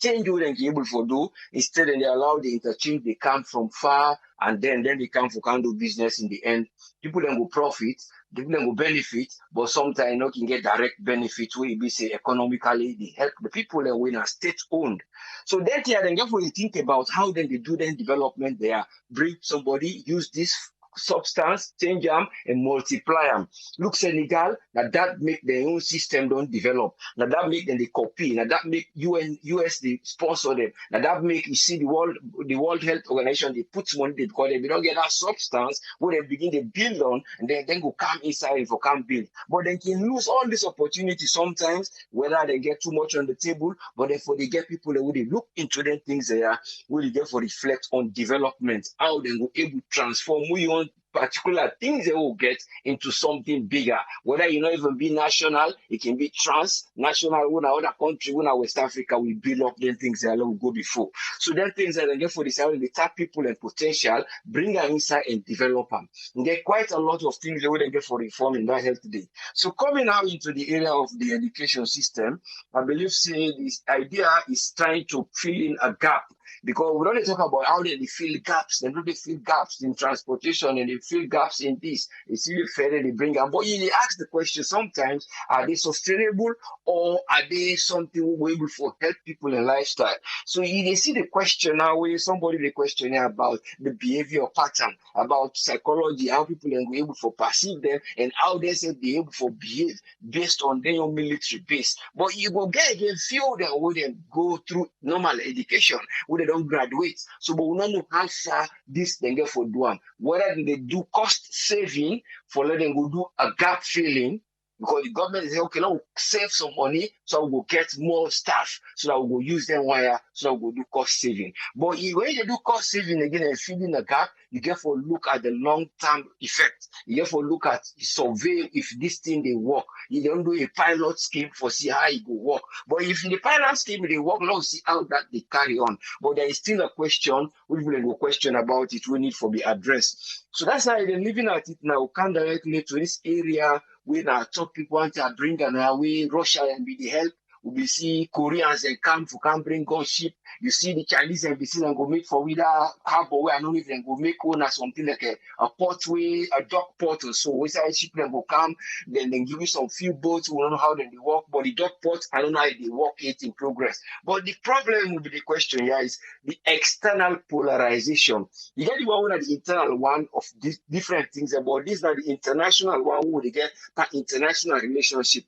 D: change what they able to do. Instead, they allow the interchange, they come from far and then they come for kind of business in the end. People then will profit, people then will benefit, but sometimes you can get direct benefits where you say economically, they help the people that win are state owned. So that year, then therefore you think about how then they do then development there, bring somebody, use this substance, change them and multiply them. Look Senegal, that make their own system don't develop. Now that make them the copy. Now that make US they sponsor them. Now that make you see the World Health Organization they put money because they don't get that substance where they begin to build on and then go come inside and for come build. But they can lose all this opportunity sometimes, whether they get too much on the table, but therefore they get people that would look into them things there, will therefore reflect on development, how they will able to transform who you want particular things they will get into something bigger. Whether you not even be national, it can be transnational. When other country, when West Africa, we build up them things that will go before. So then things that again for this they tap people and potential, bring them inside and develop them. And there are quite a lot of things they will get for reform in that health today. So coming now into the area of the education system, I believe say this idea is trying to fill in a gap. Because we don't talk about how they fill gaps, they don't fill gaps in transportation and they fill gaps in this. It's really fair that they bring up. But you ask the question sometimes, are they sustainable or are they something we're able to help people in lifestyle? So you see the question now where somebody the question about the behavior pattern, about psychology, how people are able to perceive them and how they say they able to behave based on their own military base. But you go get again few that will then go through normal education where they don't graduate. So but we don't know how far this they get for do them. Whether they do cost saving for letting go do a gap filling. Because the government is saying, okay, now we'll save some money so we'll get more staff so that we'll use them wire so that we'll do cost saving. But when you do cost saving again and filling the gap, you get for look at the long-term effect. You get for look at survey if this thing they work. You don't do a pilot scheme for see how it will work. But if in the pilot scheme they work, now see how that they carry on. But there is still a question, we will question about it, we need to be addressed. So that's how they're living at it now. We come directly to this area when our top people want to bring an away, Russia and be the help. We see Koreans and come bring gunship. You see the Chinese and and go make for with a harbor where I don't even go make one or something like a portway, a dock port or so. We say ship them go come, then give you some few boats. We don't know how they work, but the dock port, I don't know how they work it in progress. But the problem will be the question here is the external polarization. You get the one with the internal one of these different things about this, now the international one who they get that international relationship.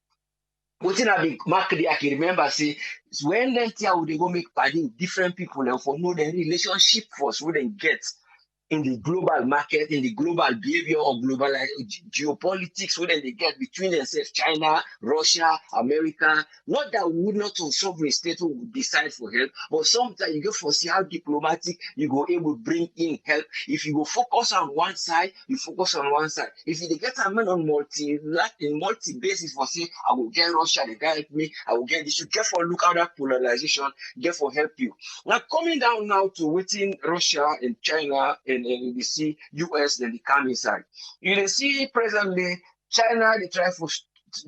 D: What in a big market I can remember say when they tell they go make party different people and for know the relationship first we then get in the global market, in the global behavior of global geopolitics, whether they get between themselves, China, Russia, America. Not that we would not a sovereign state who would decide for help, but sometimes you go for see how diplomatic you go able to bring in help. If you go focus on one side, you focus on one side. If you get a man on multi basis for say, I will get Russia, they can help me, I will get this. You get for look at that polarization, get for help you. Now coming down now to waiting Russia and China and you see US then they come inside. You see presently China they try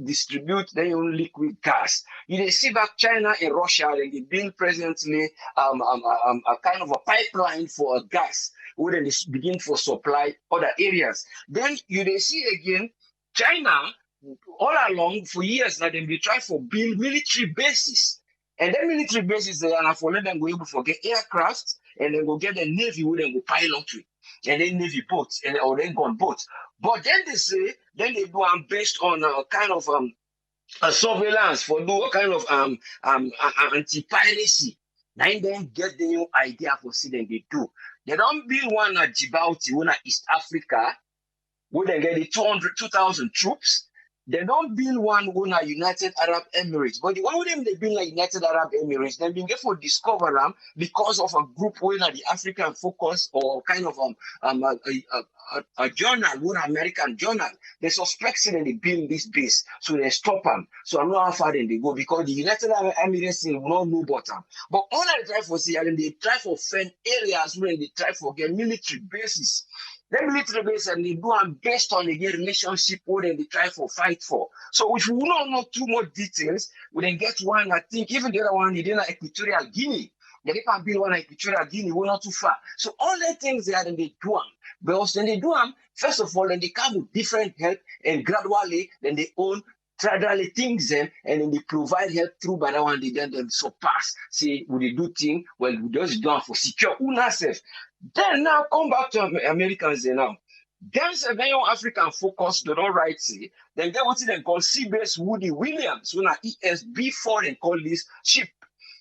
D: distribute their own liquid gas. You dey see back China and Russia, and they build presently a kind of a pipeline for gas, where they begin for supply other areas. Then you dey see again China all along for years now they try for build military bases. And then military bases they are for let them go able to get aircraft and then go get the navy where they go pilot with. And then navy boats and or then gun boats. But then they say then they do based on a kind of a surveillance for do a kind of anti-piracy. Then get the new idea for see them they do. They don't build one at Djibouti, one at East Africa, where they get the 2,000 troops. They don't build one on a United Arab Emirates, but the one with them they build like United Arab Emirates, then been get for discover them because of a group where the African focus or kind of a journal, one American journal. They suspect that they build this base, so they stop them. So I know how far then they go because the United Arab Emirates will not know about them. But all I try for see, and they try for fend areas where they try for get military bases. The military base and they do them based on the relationship where they try for fight for. So if we don't know too much details, we then get one, I think even the other one, they did Equatorial Guinea. They can build one Equatorial Guinea, we're not too far. So all the things they are then they do them. But also when they do them, first of all, then they come with different help and gradually then they own gradually things them and then they provide help through by that one they then surpass. Say, would they do things? Well, we just do it for secure ourselves. Then now come back to Americans now. There's a very African focus, they don't write say. Then get what they call Seabase Woody Williams, when ESB4 they call this ship.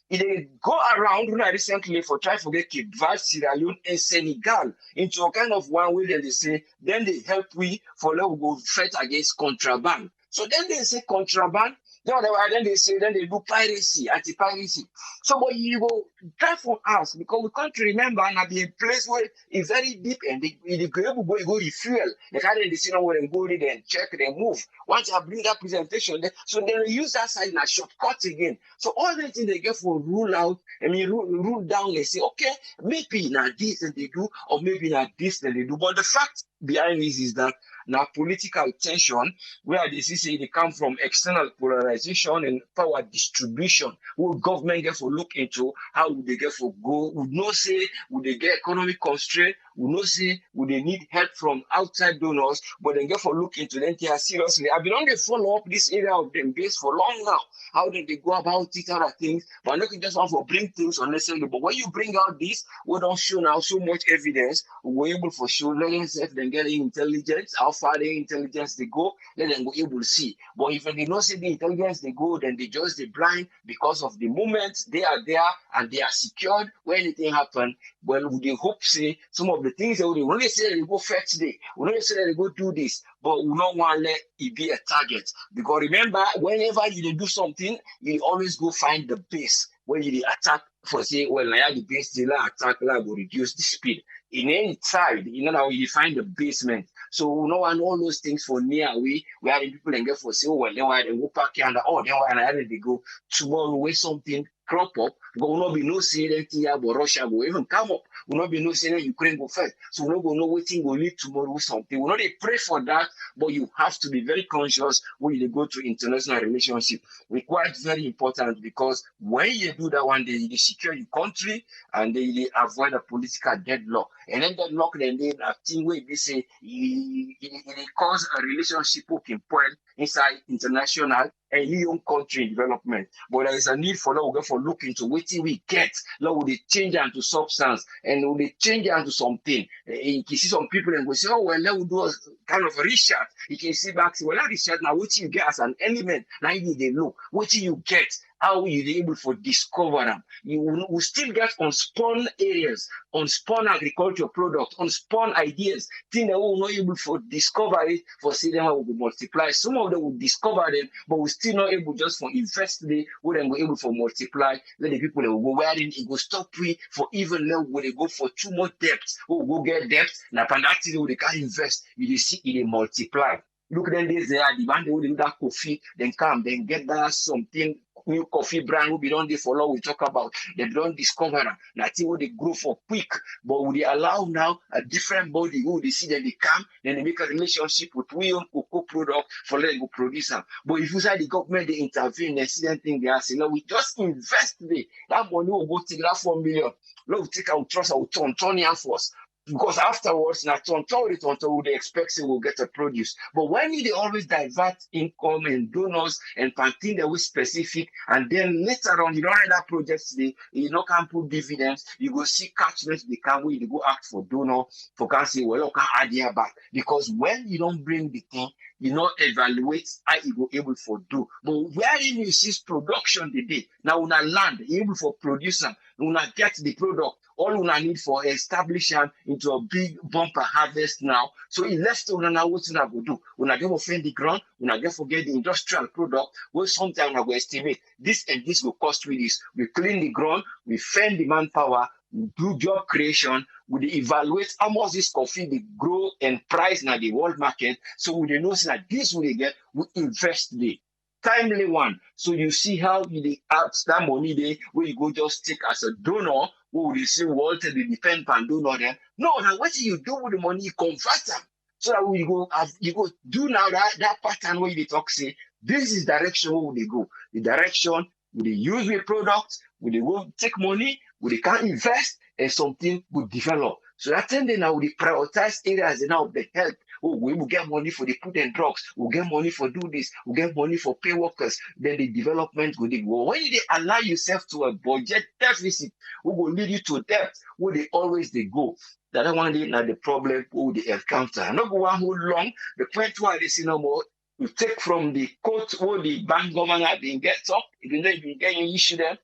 D: They go around recently for try to get Cape Verde, Sierra Leone, and Senegal into a kind of one way that they say, then they help we for let we go fight against contraband. So then they say contraband, then they say, then they do piracy, anti-piracy. So but you go try for us because we can't remember and be a place where it's very deep and they go able to go refuel. They can't they see where they go there and check and move. Once I bring that presentation, so they use that side in a shortcut again. So all the things they get for rule out, rule down, they say, okay, maybe not this and they do, or maybe not this and they do. But the fact behind this is that now political tension, where they see they come from external polarization and power distribution, who government get for look into how would they get for go, would not say would they get economic constraint, would not say would they need help from outside donors, but then get for look into them here seriously. I've been on the follow up this area of them base for long now. How did they go about it, other things, but I'm not just want to bring things unnecessarily. But when you bring out this, we don't show now so much evidence, we're able for sure, let them say then get intelligence, how far the intelligence they go, let them go able to see. But if they don't see the intelligence they go, then they just they blind because of the moment they are there and they are secured when anything happen. Well, we they hope say some of the things that we only say that they go fetch today, we only say that they go do this, but we don't want to let it be a target. Because remember, whenever you do something, you always go find the base where you attack for say, well, now the base they attack will reduce the speed. In any side, you find the basement. So we don't want all those things for near away, where the people then get for say, oh, well, then why they go back here and then why they go tomorrow where something crop up, but will not be no say that here, but Russia will even come up. Will not be no say that Ukraine go first. So we're not going to know what thing will lead tomorrow something. We're not they pray for that, but you have to be very conscious when you go to international relationship. It's quite very important because when you do that one, they secure your country and they avoid a political deadlock. And then deadlock, then they have thing where they say it cause a relationship in point inside international and young country development. But there is a need for now for look into what we get. Now will they change into substance and will they change into something. You can see some people and we say, oh well, let we do a kind of a research. You can see back, say, well, that research now what you get as an element. Now you they look what you get. How you be able to discover them? You will still get unspun areas, unspun agriculture product, unspun ideas, things that we will not able to discover it for see them will multiply. Some of them will discover them, but we still not able just for invest today, where then we able to multiply. Let the people that will go where it will stop we for even now when they go for too much depth, we will go get depth. Now for that thing they can't invest, you see it multiply. Look then they are the one they will do that coffee, then come, then get that something new coffee brand who be done dey for long we talk about. They don't discover am. Na thing wey dey grow for quick, but we dey allow now a different body who they see them they come, then they make a relationship with we own cocoa product for let go produce them. But if you say the government they intervene, they see that thing they are saying, no, we just invest the that money will go take that 4 million. No, we take our trust, our turn here first. Because afterwards, na turn they expect say we'll get a produce. But when they always divert income and donors and planting that was specific, and then later on, you don't have that project today, you know, can put dividends, you go see catchments, they can wait, you go ask for donor, for can say, well, you can add here back. Because when you don't bring the thing, you know, evaluate how you go able for do. But wherein you see production the day, now una land, able for producer, una get the product, all una need for establish them into a big bumper harvest now. So it left una now what una go do. Una get offend the ground, una get forget the industrial product, well sometimes una go estimate this and this will cost with this. We clean the ground, we fend the manpower, we do job creation, we evaluate how much this coffee they grow and price now the world market. So we know that this will get, we invest the timely one. So you see how you ask that money there where you go just take as a donor, who will say Walter they depend on donor then. No, now what you do with the money, you convert them. So that when you go do now that pattern where you talk say this is direction where they go. The direction will they use the product, will they go take money, will they can invest and something will develop. So that then they now will prioritize areas now of the health. Oh, we will get money for the food and drugs. We'll get money for do this. We'll get money for pay workers. Then the development will go. When you allow yourself to a budget deficit, who will lead you to debt, where they always they go. That one day now the problem who they encounter. Not go one whole long. The point why they see no more. You take from the court where the bank governor didn't get up. If you know if you get your issue there.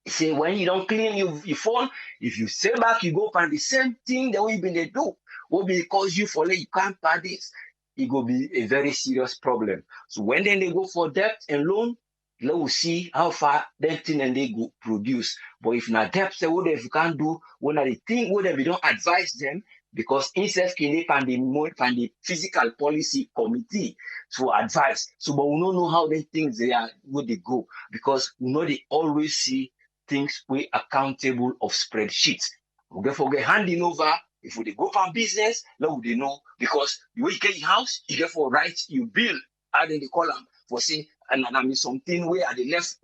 D: Say when you don't clean your phone, if you say back, you go find the same thing that we been they do. Will because you follow, you can't pay this, it will be a very serious problem. So when then they go for debt and loan, let us see how far that thing and they go produce. But if not debt, say what if you can't do, when they think what if we don't advise them, because instead can they find the physical policy committee for advice. So but we don't know how they things they are where they go because we know they always see things we accountable of spreadsheets. We therefore get handing over. If we go for business, now they know because you get your house, you get for right, you build, add in the column for say, and I mean something where they left,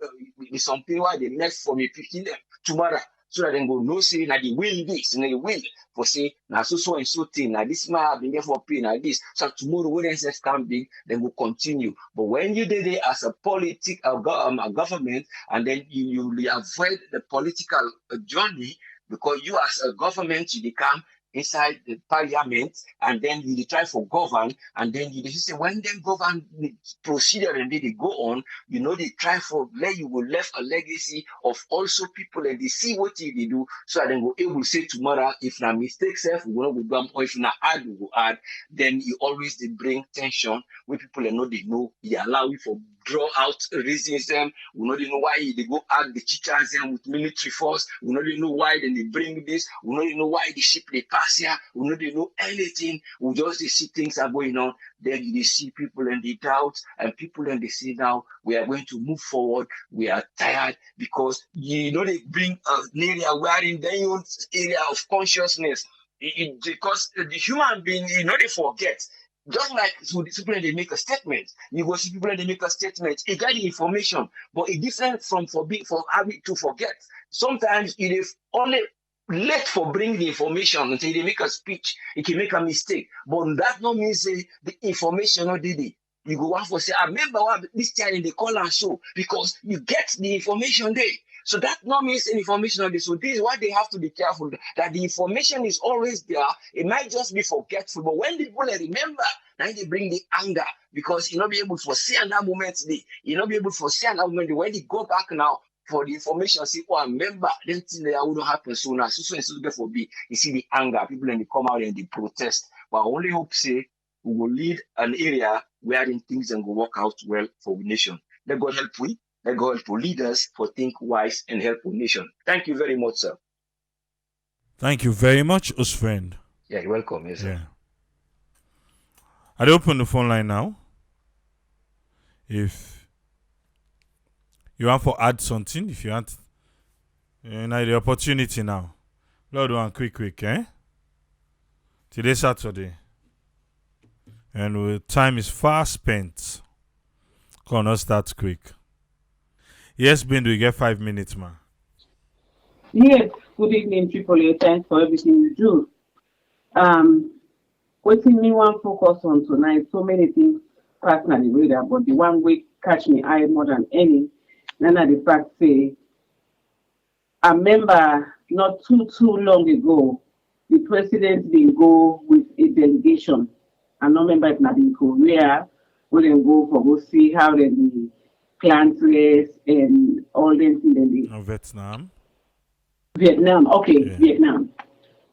D: something where they left for me picking them tomorrow, so that they go no say now they will this, and they will for say now so and so thing, now this man have been there for pay now this, so tomorrow when NSF can be, then will continue. But when you did it as a a government, and then you avoid the political journey because you as a government you become inside the parliament, and then you try for govern, and then you say when them govern procedure and they go on, you know they try for let you will left a legacy of also people and they see what they do, so that they will able to say tomorrow if na mistake self we will go or if na add we will add, then you always they bring tension when people know they know they allow you for draw out reasons them. We know they know why they go add the teachers them with military force. We know they know why then they bring this. We know they know why the ship they pass here. We know they know anything. We just they see things are going on. Then they see people and they doubt, and people and they say now we are going to move forward. We are tired because you know they bring an area where in their own area of consciousness. Because the human being, you know, they forget. Just like so people they make a statement, you go see people they make a statement, it got the information, but it's different from for having to forget. Sometimes it is only late for bring the information until they make a speech, it can make a mistake. But that no means the information not did it. You go on for say, I remember what this time in the call and show because you get the information there. So that not means any information on this. So this is why they have to be careful that the information is always there. It might just be forgetful, but when people remember, now they bring the anger because you not be able to foresee in that moment. You not be able to foresee in that moment. When they go back now for the information, see, oh, I remember, then thing that wouldn't happen sooner. So and so therefore be. You see the anger, people and they come out and they protest. But I only hope say we will lead an area where things and go work out well for the nation. Let God help we. Let God help leaders for think wise and help the nation. Thank you very much, sir.
A: Thank you very much, us friend.
D: Yeah, you're welcome. Yes, sir.
A: Yeah. I'd open the phone line now. If You want for add something if you want. Now the opportunity now. Lord one quick, eh? Today Saturday. And time is fast spent. Come on, start quick. Yes, Bindu, you get 5 minutes, man.
E: Yes, good evening, Triple. Thanks for everything you do. What me one focus on tonight, so many things personally with that, but the one way catch me eye more than any, none of the fact say, I remember not too long ago, the president didn't go with a delegation. I don't remember if not in Korea, we didn't go for go see how they plant race and all them things.
A: Vietnam.
E: Vietnam, okay,
A: Yeah.
E: Vietnam.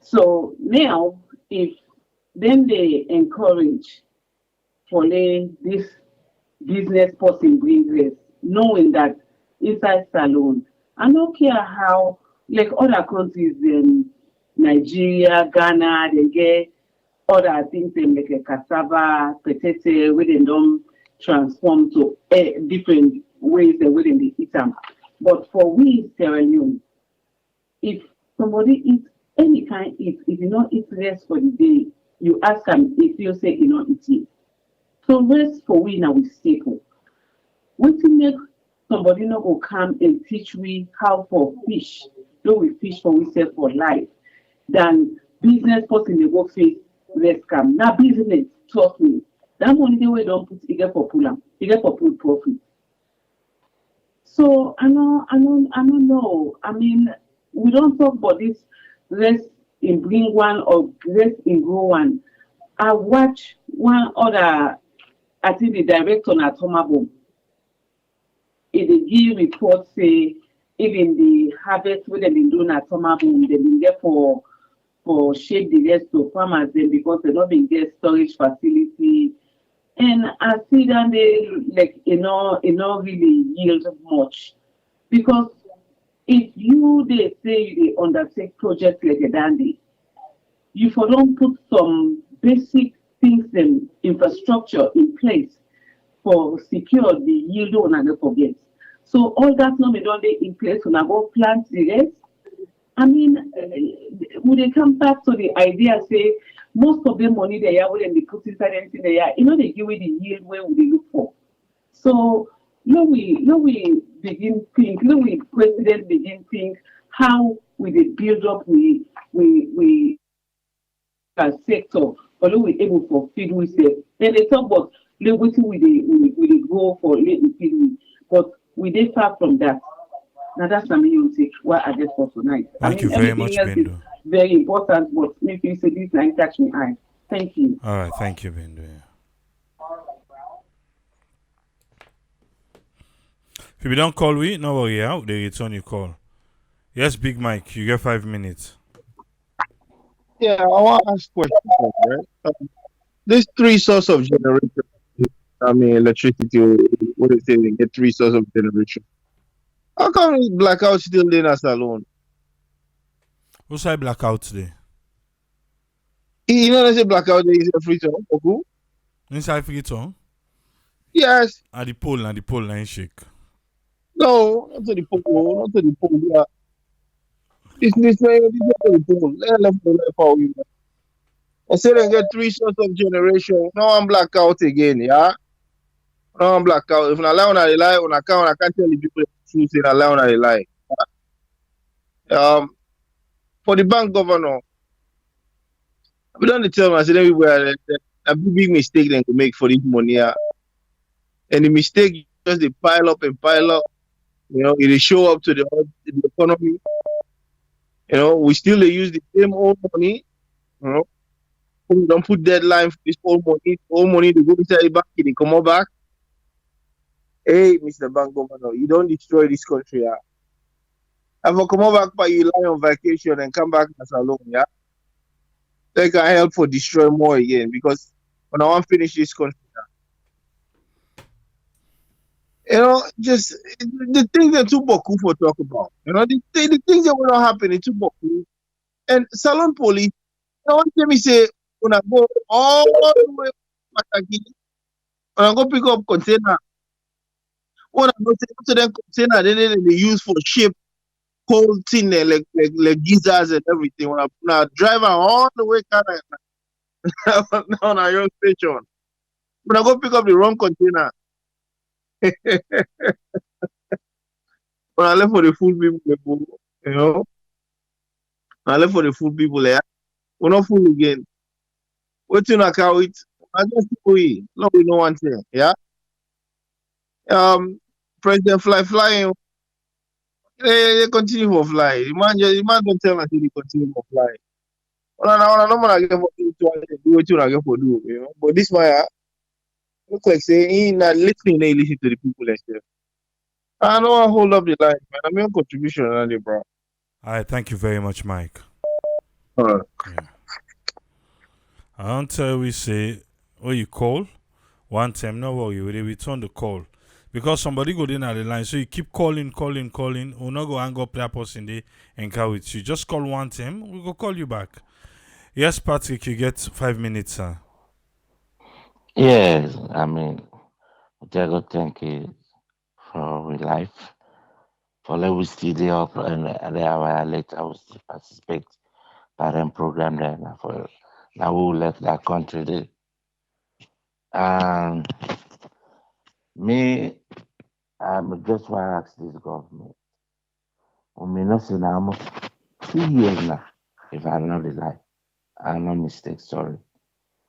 E: So now, if then they encourage for this business person bring this, knowing that inside salon, I don't care how like other countries in Nigeria, Ghana, they get other things they make a cassava, potato, where they don't transform to different ways that we they eat them. But for we Sierra Leone, if somebody eats any kind eat, if you not eat rest for the day, you ask them if you say you not eat it. So rest for we now we staple. What to make somebody not go come and teach we how for fish, though we fish for we sell for life, than business person they go face rest come. Now business, trust me. That money they way don't put it for pull am, it get for pull profit. So I don't know. I mean, we don't talk about this rest in bring one or rest in grow one. I watch one other, I think the director on Atomabo, it dey give report say even the harvest wey dem been do na Atomabo, dem been get for shade the rest of farmers dem because they don't been get storage facility. And I see that they like you know really yield much because if you they say you dey undertake project like a dandy, you for don't put some basic things and infrastructure in place for secure the yield on and forget. So all that no me don't they in place when I go plant the rest. I mean, would they come back to the idea say most of the money they are when they put inside anything they are, you know they give you the yield where would they look for. So we begin think, we president begin think how we they build up we as sector, or we able for feed we say. Then they talk about wetin we dey go for let we feed we, but we dey far from that. Now that's the main take what I just for tonight. I
A: Thank you
E: mean
A: very
E: everything
A: much,
E: else is
A: Bindu.
E: very important, but if you say this line catch me eye. Thank you.
A: All right, thank you, Bindu. Yeah. If you don't call we, no worry, yeah, they return your call. Yes, Big Mike, you get 5 minutes.
B: Yeah, I want to ask questions, right? There's three sources of generation. I mean, electricity. What they say, they get three sources of generation. How come blackout still in us alone?
A: Who's I blackout today?
B: You know, they say blackout is a free zone. Okay?
A: Inside Freetown?
B: Yes.
A: At the pole, line shake.
B: No, not to the pole. Not to the pole. Yeah. This way, this is to the pole. Let for you. I say they get three sources of generation. No one blackout again. Yeah. No one blackout. If I lie on a lie, I can't tell the people the truth. In a lie on a lie. For the bank governor, we don't tell them. I said everywhere a big mistake they could make for this money. Yeah. And the mistake just they pile up and pile up. You know, it show up to the economy. You know, we still they use the same old money. You know, we don't put deadline for this old money. Old money to go inside the bank, they come out back. Hey, Mr. Bank Governor, you don't destroy this country. Yeah. If I come out back, but you lie on vacation and come back as alone, yeah. They can help for destroy more again because when I want to finish this country, you know, just the things that too boku for talk about. You know, the things that will not happen in too boku. And salon police, you know, one time me say when I go all the way to Mataki, when I go pick up container,
C: What I'm to them container they use for ship cold thing there, like geysers and everything. When I now drive all the way kind of down a your station. When I go pick up the wrong container, when I left for the food people, you know, I left for the food people there. We're not full again. What you know, can it? I just we no we know one thing, yeah. Um, President flying. They continue for fly. The man don't tell me until they continue for fly. Well, I know man I get for do what you I get for do, you know. But this man look like say he not listening, he listen to the people themselves. I don't want to hold up the line, man. I mean contribution on the bro.
A: All right, thank you very much, Mike.
C: Uh,
A: Yeah. Until we say, oh, you call one time, no worry, we return the call because somebody go in at the line. So you keep calling. We'll not go hang up that person they encounter with you. Just call one time, we go call you back. Yes, Patrick, you get 5 minutes, sir.
F: Yes, I mean, Jago, thank you for our life. For let we still there up and the hour later we still participate parent program there now for now we left that country there. And me, I'm just want to ask this government. We may not say now almost 2 years now, if I'm not lie. I'm not mistake, sorry.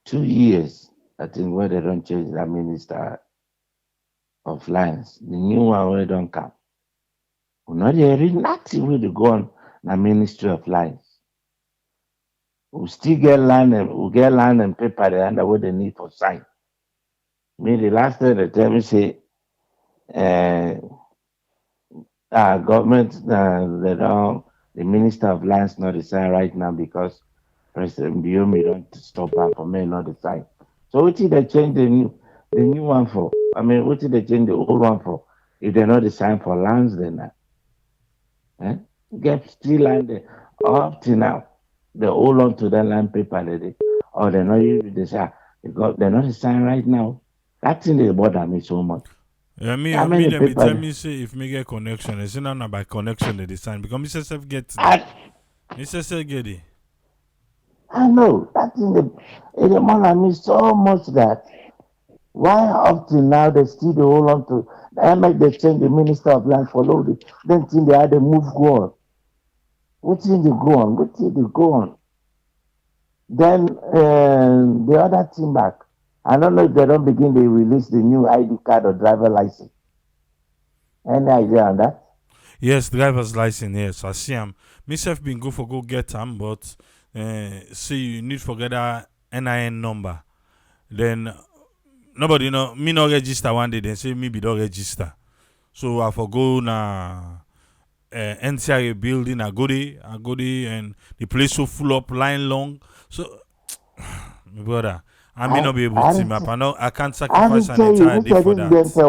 F: 2 years, I think where they don't change that minister of lines. The new one where don't come. We not hearing nothing where they go on the Ministry of Lines. We still get land and paper there under what they need for sign. Me the last time they tell me say uh, government they don't the Minister of Lands not decide right now because President Biomi don't stop her for me not decide. So what did they change the new one for? I mean what did they change the old one for? If they not decide for lands then eh? Get still land there. Up to now, they hold on to that land paper they or they not use they say because they're not sign right now. That thing they bother me so much.
A: Yeah,
F: How
A: me
F: many
A: them be tell
F: paper
A: me say if me get connection, it's not by connection they design because Mr. Self get the
F: I
A: Mr. Self get it.
F: I know that thing they bother me so much that why up till now they still they hold on to I make they change the minister of land for load then think they had to move go on. What thing they go on? What thing they go on? Then the other thing back. I don't know if they don't begin they release the new ID card or driver license. Any idea on that?
A: Yes, driver's license. Yes, I see him. Myself been go for go get him, but see you need for get that NIN number. Then nobody know me not register one day. Then say me be don't register. So I for go na NCIA building. I go there, and the place so full up, line long. So my brother, I may
F: I
A: not be able
F: I
A: to
F: didn't
A: map. I can't
F: I
A: sacrifice
F: didn't
A: an
F: tell you.
A: entire
F: Me
A: day
F: say
A: for
F: this then
A: that.
F: say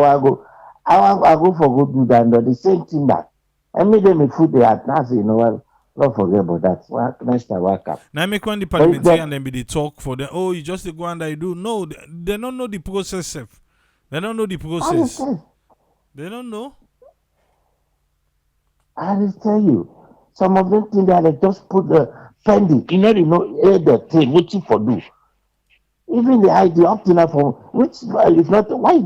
F: I go for go do that. But the same thing back. I made them a food they had. Now say you know what? Don't forget about that. Next time work up.
A: Now make when the
F: But if
A: parliamentarian
F: that
A: then be the talk for them. Oh, you just dey go and I do. No, they don't know the process. Sef. They don't know the
F: I didn't
A: process.
F: tell
A: They don't know.
F: I didn't tell you. Some of them think that they just put the pending. You know, the thing, what you for do. Even the ID up to now for which if not why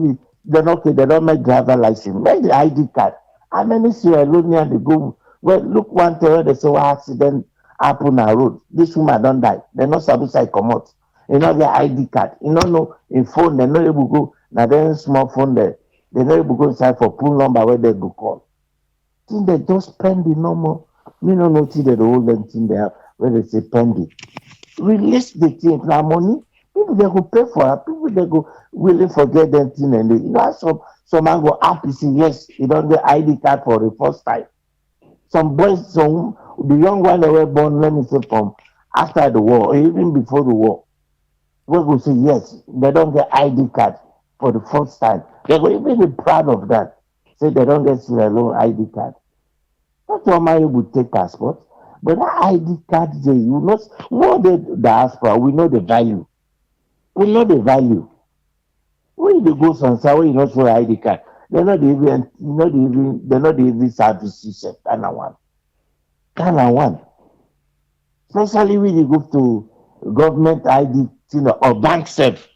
F: they're okay, they don't make driver license. Make the ID card. How many Sierra Leonean they go well look one time they say what accident happen on road. This woman don't die. They not supposed to come out. You know their ID card. You know in phone they not able to go now then small phone there. They not able to go inside for pull number where they go call. Think they just spend the normal. Me no know till they hold them thing there where they say pending release the thing na money people dey go pay for am people dey go willing forget dem thing and you know some man go happy say yes e don get ID card for the first time some boys some the young one wey were born let me say from after the war or even before the war wey go say yes they don get ID card for the first time they go even be proud of that say they don get Sierra Leone ID card. Not all man will take passport, but that ID card there, you know, what the diaspora, we know the value. We know the value. When you go some where you not show ID card, they're not even services set kind of one. Kind of one. Especially when you go to government ID thing or bank self.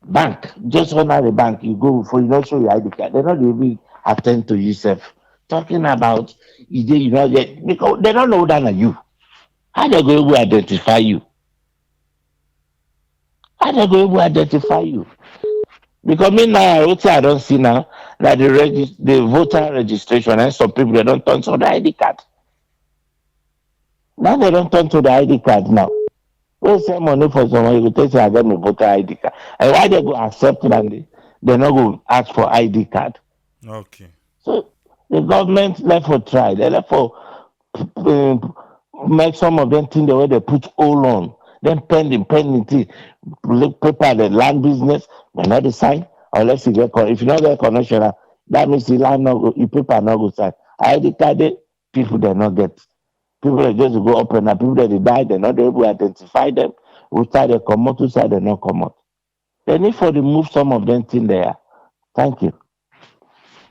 F: Bank. Just honor the bank. You go for you not show your ID card. They're not even attend to yourself. Talking about you know because they don't know that are you. How they go able to identify you? How they go able to identify you? Because me now, what I don't see now, that the voter registration and some people they don't turn to the ID card. Now they don't turn to the ID card now. We send money for someone, you go tell say I get my voter ID card. And why they go accept it and they not go ask for ID card?
A: Okay.
F: So the government left for try. They left for uh, make some of them think the way they put all on. Then pending thing, paper the land business, they not the sign unless you get if you not get connection, that means the land not go, the paper not go sign. ID card they, people they not get. People that just go up and people that they die, they're not able to identify them. Which side they come out, which side they not come out. They need for remove some of them thing there. Thank you.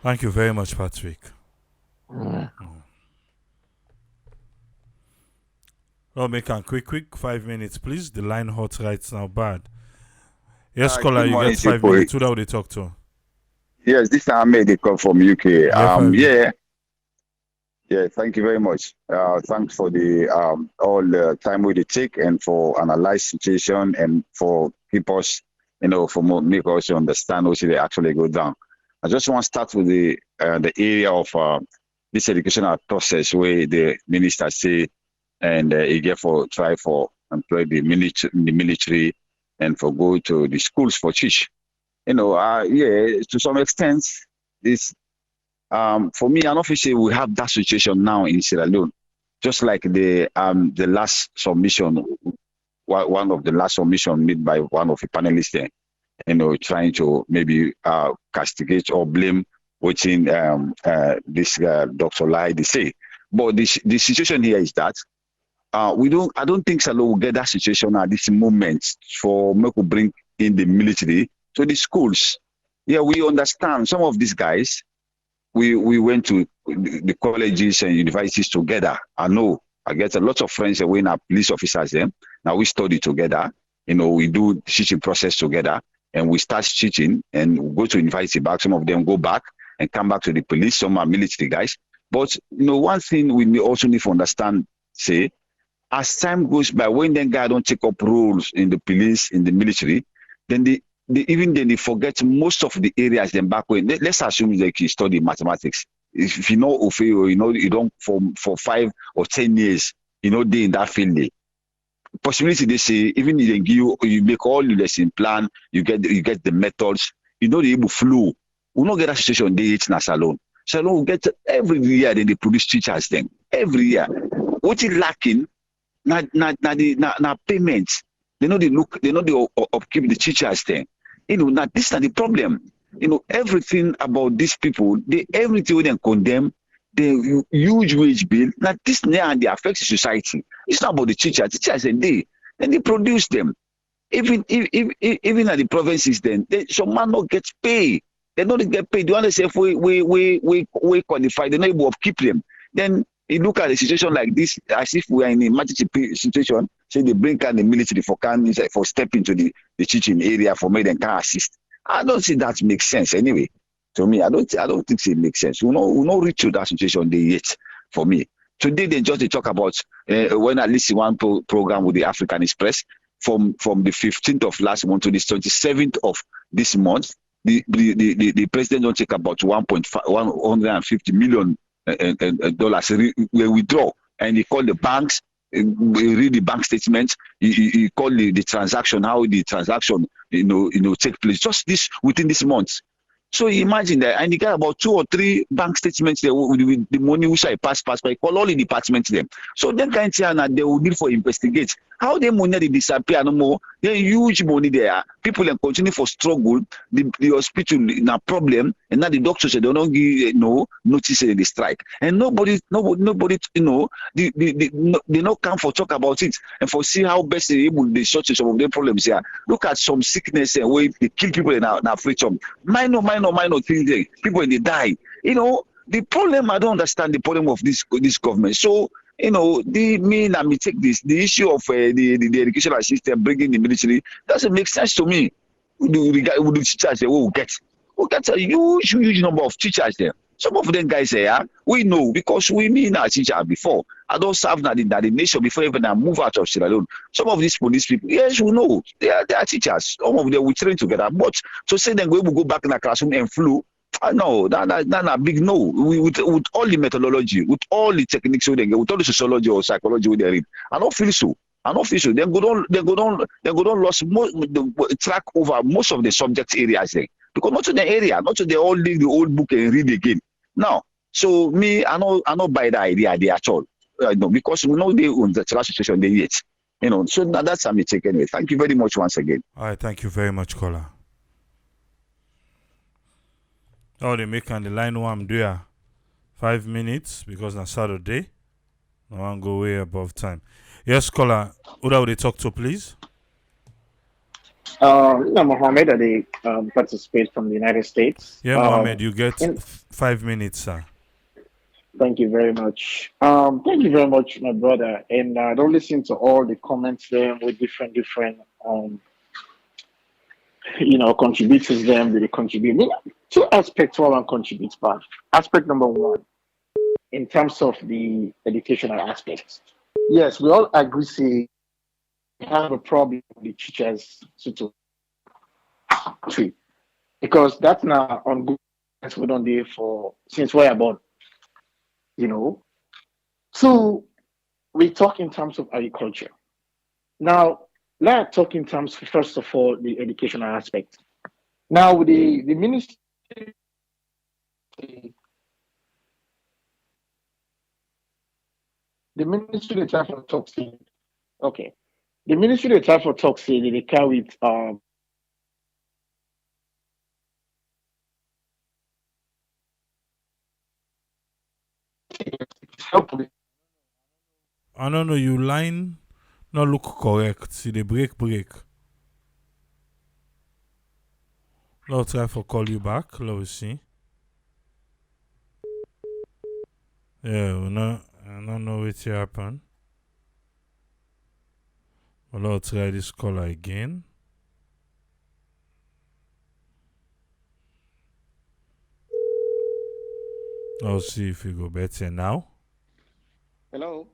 A: Thank you very much, Patrick. Well, make a quick 5 minutes, please. The line hot right now, bad. Yes, caller,
G: Good
A: you
G: morning,
A: get 5
G: people.
A: minutes. Who that would they talk to?
G: Yes, this is Ahmed. They come from UK.
A: Yeah, 5 minutes.
G: Yeah. Thank you very much. Thanks for the all the time we take and for analyze situation and for keep us, for make us understand what they actually go down. I just want to start with the area of this educational process where the minister say and he get for try for employ the military and for go to the schools for teach. To some extent, this for me, an officer we have that situation now in Sierra Leone, just like the last submission, one of the last submission made by one of the panelists there, trying to maybe castigate or blame what in this Dr. Lai they say. But the situation here is that I don't think Salo will get that situation at this moment for Meko bring in the military to the schools. Yeah, we understand some of these guys. We went to the colleges and universities together. I know I get a lot of friends that were police officers then. Now we study together. We do teaching process together and we start teaching and we go to university back. Some of them go back and come back to the police. Some are military guys. But one thing we also need to understand, say, as time goes by, when then guy don't take up roles in the police, in the military, then they forget most of the areas then back when. Let's assume they can study mathematics. If you know or you don't for 5 or 10 years, they in that field. Possibility they say even if they give you make all your lesson plan, you get the methods, the able flow. We not get that situation they eat in a salon. Salon will get every year then they produce teachers then every year. What is lacking? Na payments. They know they upkeep the teachers then. Now this is the problem. Everything about these people, everything they condemn, the huge wage bill. Now this now and they affect society. It's not about the teachers. Teachers and they produce them. Even at the provinces, then some man not get paid. They don't get paid. They want to say if we qualify, they're not able to keep them. Then you look at a situation like this as if we are in a emergency situation. Say they bring in the military for step into the teaching area for me then can assist. I don't see that makes sense anyway. To me, I don't think it makes sense. We not reach to that situation they yet for me. Today they just talk about when I listen one program with the African Express from the 15th of last month to the 27th of this month. The president don't take about 150 million dollars withdraw, and he called the banks. Read the bank statement. He called the transaction, how the transaction take place just this within this month. So imagine that, and you got about 2 or 3 bank statements there with the money which I pass by. Call all the departments them. So them kind of they will need for investigate how the money they disappear no more. They huge money there. People can continue for struggle. The hospital na problem, and now the doctors they don't give notice they strike, and nobody they not come for talk about it and for see how best they able to sort some of their problems here. Look at some sickness and way they kill people in our freedom. Minor minor things there. People they die. The problem, I don't understand the problem of this government. So, me take this, the issue of the educational system bringing the military doesn't make sense to me. With the teachers there, we get a huge number of teachers there. Some of them guys here, we know because we mean our teacher before. I don't serve that the nation before even I move out of Sierra Leone. Some of these police people, yes, we know they are teachers. Some of them we train together, but to say them we will go back in the classroom and flew. No, that's a big no. With all the methodology, with all the techniques they get, with all the sociology or psychology they read, I don't feel so. They go down lost track over most of the subject areas there. Because not to the area, not to the old book and read again. Now, so me, I not buy the idea there at all. No, because we know they own the situation they yet. So that's a mistake anyway. Thank you very much once again.
A: All right, thank you very much, caller. Oh, they make on the line one do 5 minutes because on Saturday. I want to go way above time. Yes, caller. Who would they talk to, please?
H: Mohammed, they participate from the United States.
A: Yeah, Mohammed, you get 5 minutes, sir.
H: Thank you very much. Thank you very much, my brother. And don't listen to all the comments there with different contributors them they contribute. Two aspects why one contributes back. Aspect number one, in terms of the educational aspects. Yes, we all agree say we have a problem with the teachers situation. Because that's now on good we don't do for since we are born. So we talk in terms of agriculture. Now, let's talk in terms, first of all, the educational aspect. Now, the ministry, the ministry they try for talk say, okay, the ministry they try for talk say they carry it help with
A: I don't know, you line not look correct. See the break. Let's try for call you back. Let's see. Yeah, I don't know what happened. But let's try this caller again. Let's see if we go better now.
H: hello.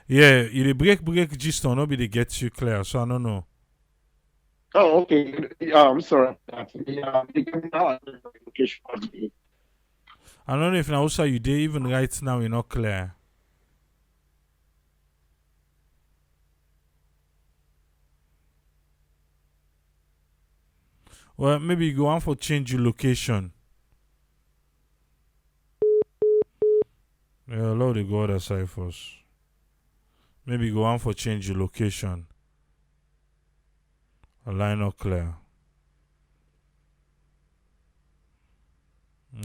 A: Yeah, you break gist on nobody gets you clear, so I don't know.
H: Oh, okay. I'm sorry. Education.
A: I don't know if now also you did even right now you're not clear. Well, maybe you go on for change your location. Yeah, allow the go other side first. Maybe go on for change your location. A line not clear.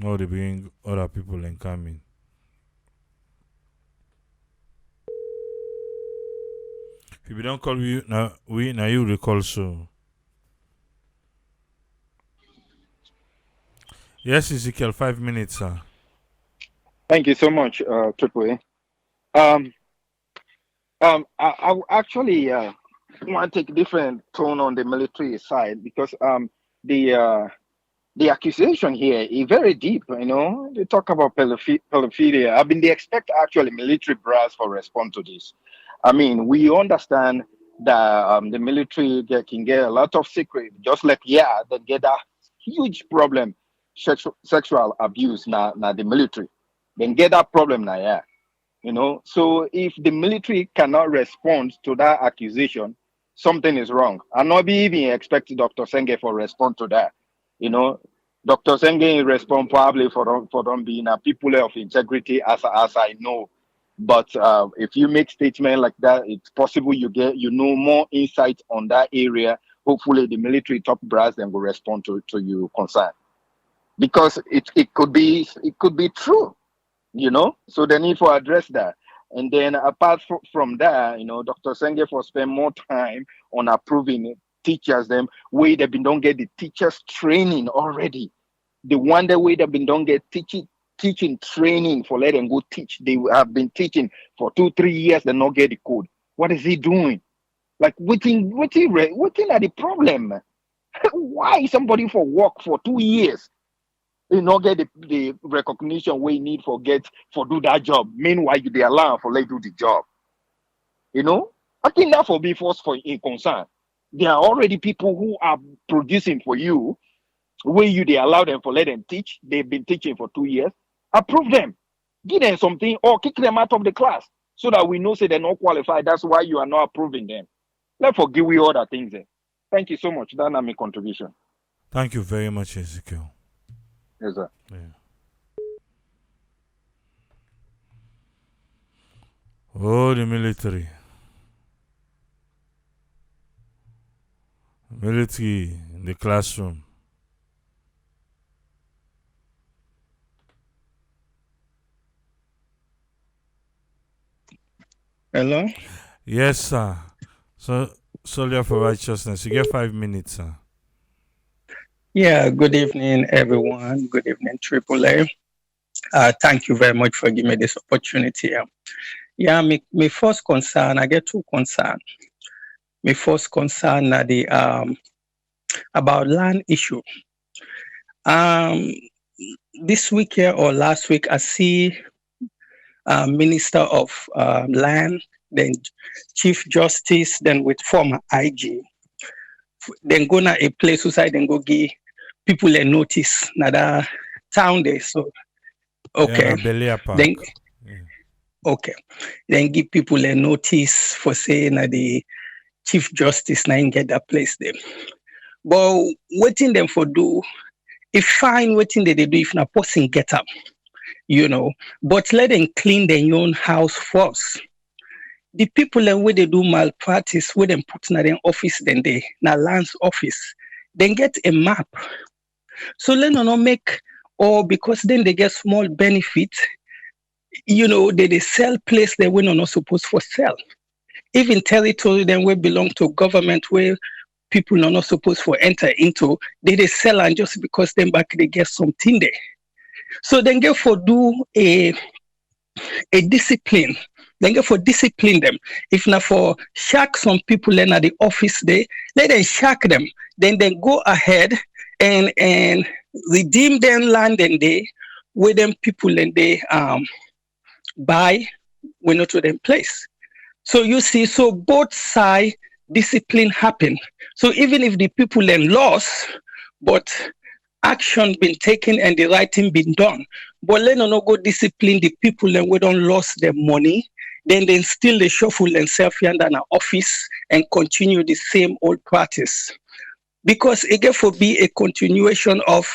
A: Or they bring other people in coming. If we don't call you now, you will call so. Yes, Ezekiel, 5 minutes, sir.
I: Thank you so much, Triple A. I actually want to take a different tone on the military side because the accusation here is very deep. They talk about pedophilia. They expect actually military brass for response to this. I mean, we understand that the military can get a lot of secret, just like they get a huge problem, sexual abuse now the military. Then get that problem now, So if the military cannot respond to that accusation, something is wrong. I'm not even expecting Dr. Senge for respond to that. Dr. Senge respond probably for them being a people of integrity as I know. But if you make statement like that, it's possible you know more insight on that area. Hopefully the military top brass then will respond to your concern. Because it could be true. So they need to address that. And then apart from that, Dr. Senge for spend more time on approving teachers them way they've been don't get the teachers training already. The one that way they've been don't get teaching training for let them go teach. They have been teaching for 2-3 years, they not get the code. What is he doing? Like what are the problem? Why somebody for work for 2 years you not get the recognition we need for do that job? Meanwhile, they allow for let do the job. You know, I think that for be force for a concern. There are already people who are producing for you, where they allow them for let them teach. They've been teaching for 2 years. Approve them, give them something, or kick them out of the class so that we know say they're not qualified. That's why you are not approving them. Let's forgive we other things there. Thank you so much. That's my contribution.
A: Thank you very much, Ezekiel.
I: Yes, sir.
A: Yeah. Oh, the military. Military in the classroom.
J: Hello?
A: Yes, sir. So, Soldier for Righteousness. You get 5 minutes, sir.
J: Yeah, good evening, everyone. Good evening, AAA. Thank you very much for giving me this opportunity. Yeah, my first concern, I get two concerns. My first concern the about land issue. This week here or last week, I see Minister of Land, then Chief Justice, then with former IG. Then go na a place outside, then go give people a notice. Now that town there, so okay.
A: Yeah,
J: then okay, then give people a notice for saying that the Chief Justice now get that place there. But waiting them for do, if fine waiting that they do if na person get up, you know. But let them clean their own house first. The people and where they do malpractice, where them put in their office, then they na land's office, then get a map. So let them not make, or because then they get small benefit, you know, they sell place they were not supposed for sell. Even territory then where belong to government where people are not supposed for enter into, they sell and just because them back they get something there. So then get for do a discipline. Then get for discipline them. If not for shack some people in at the office there, let them shack them. Then go ahead and redeem them land and they where them people and they buy when not to them place. So you see, so both side discipline happen. So even if the people then lost, but action been taken and the right thing been done. But let no go discipline the people and we don't lost their money, then still they shuffle themselves in an office and continue the same old practice. Because it get for be a continuation of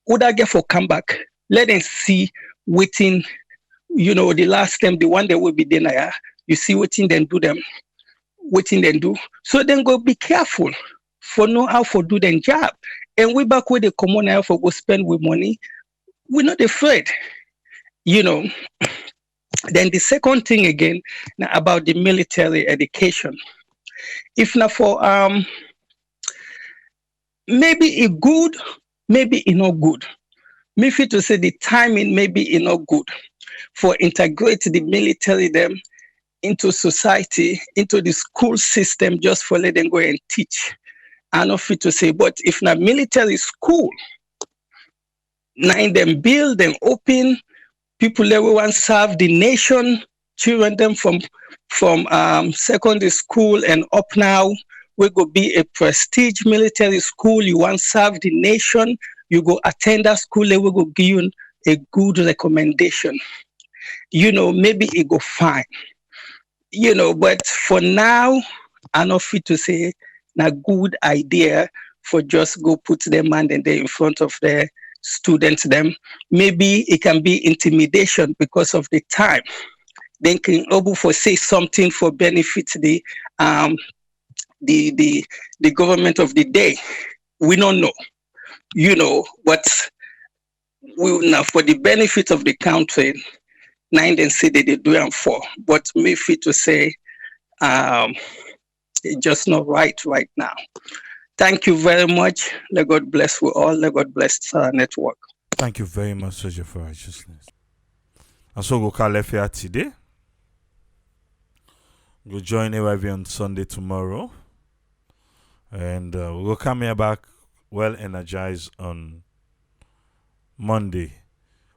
J: would I get for come back? Let them see waiting, you know, the last time, the one that will be there, you see waiting then do them, waiting then do. So then go be careful for know how for do them job. And we back where they come on now for go spend with money, we're not afraid, you know. Then the second thing again now about the military education. If not for maybe it good, maybe it not good. Me fit to say the timing maybe it not good for integrate the military them into society, into the school system, just for let them go and teach. I not fit to say, but if not military school, now them build, them open, people everyone serve the nation, children them from secondary school and up now, we go be a prestige military school, you want serve the nation, you go attend that school, they will go give you a good recommendation. You know, maybe it go fine. You know, but for now, I'm not fit to say a good idea for just go put them man and they in front of the students them. Maybe it can be intimidation because of the time. They can able for say something for benefit the government of the day. We don't know, you know, but we now for the benefit of the country, nine then say that they do them for. But me fit to say It's just not right now. Thank you very much. Let God bless you all. Let God bless our network.
A: Thank you very much, Soldier for Righteousness. And so go call here today. Go join AYV on Sunday tomorrow. And we'll go come here back well energized on Monday.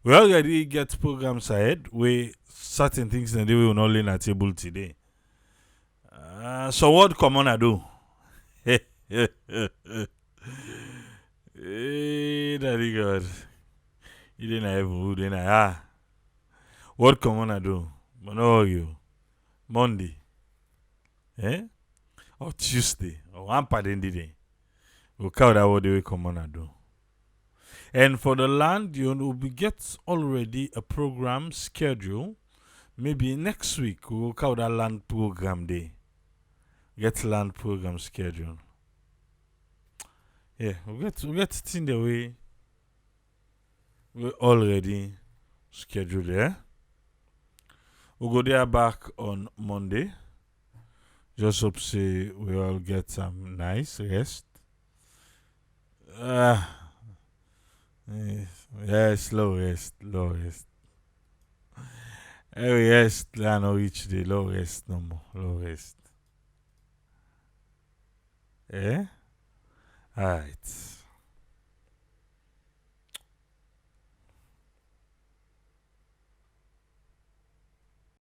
A: We already get programs ahead where certain things that we will not learn at table today. So what come on I do? Hey, Daddy God. You didn't have who didn't What come on I do? But no you. Monday. Or Tuesday. Or one part in the day. We'll count that what they come on I do. And for the land, we get already a program schedule. Maybe next week we'll call that land program day. Get land program schedule. Yeah, we'll get it in the way. We're already scheduled there. We'll go there back on Monday. Just hope say we all get some nice rest. Slow rest. Every rest, I know each day. Low rest no more. Low rest. Yeah? Alright.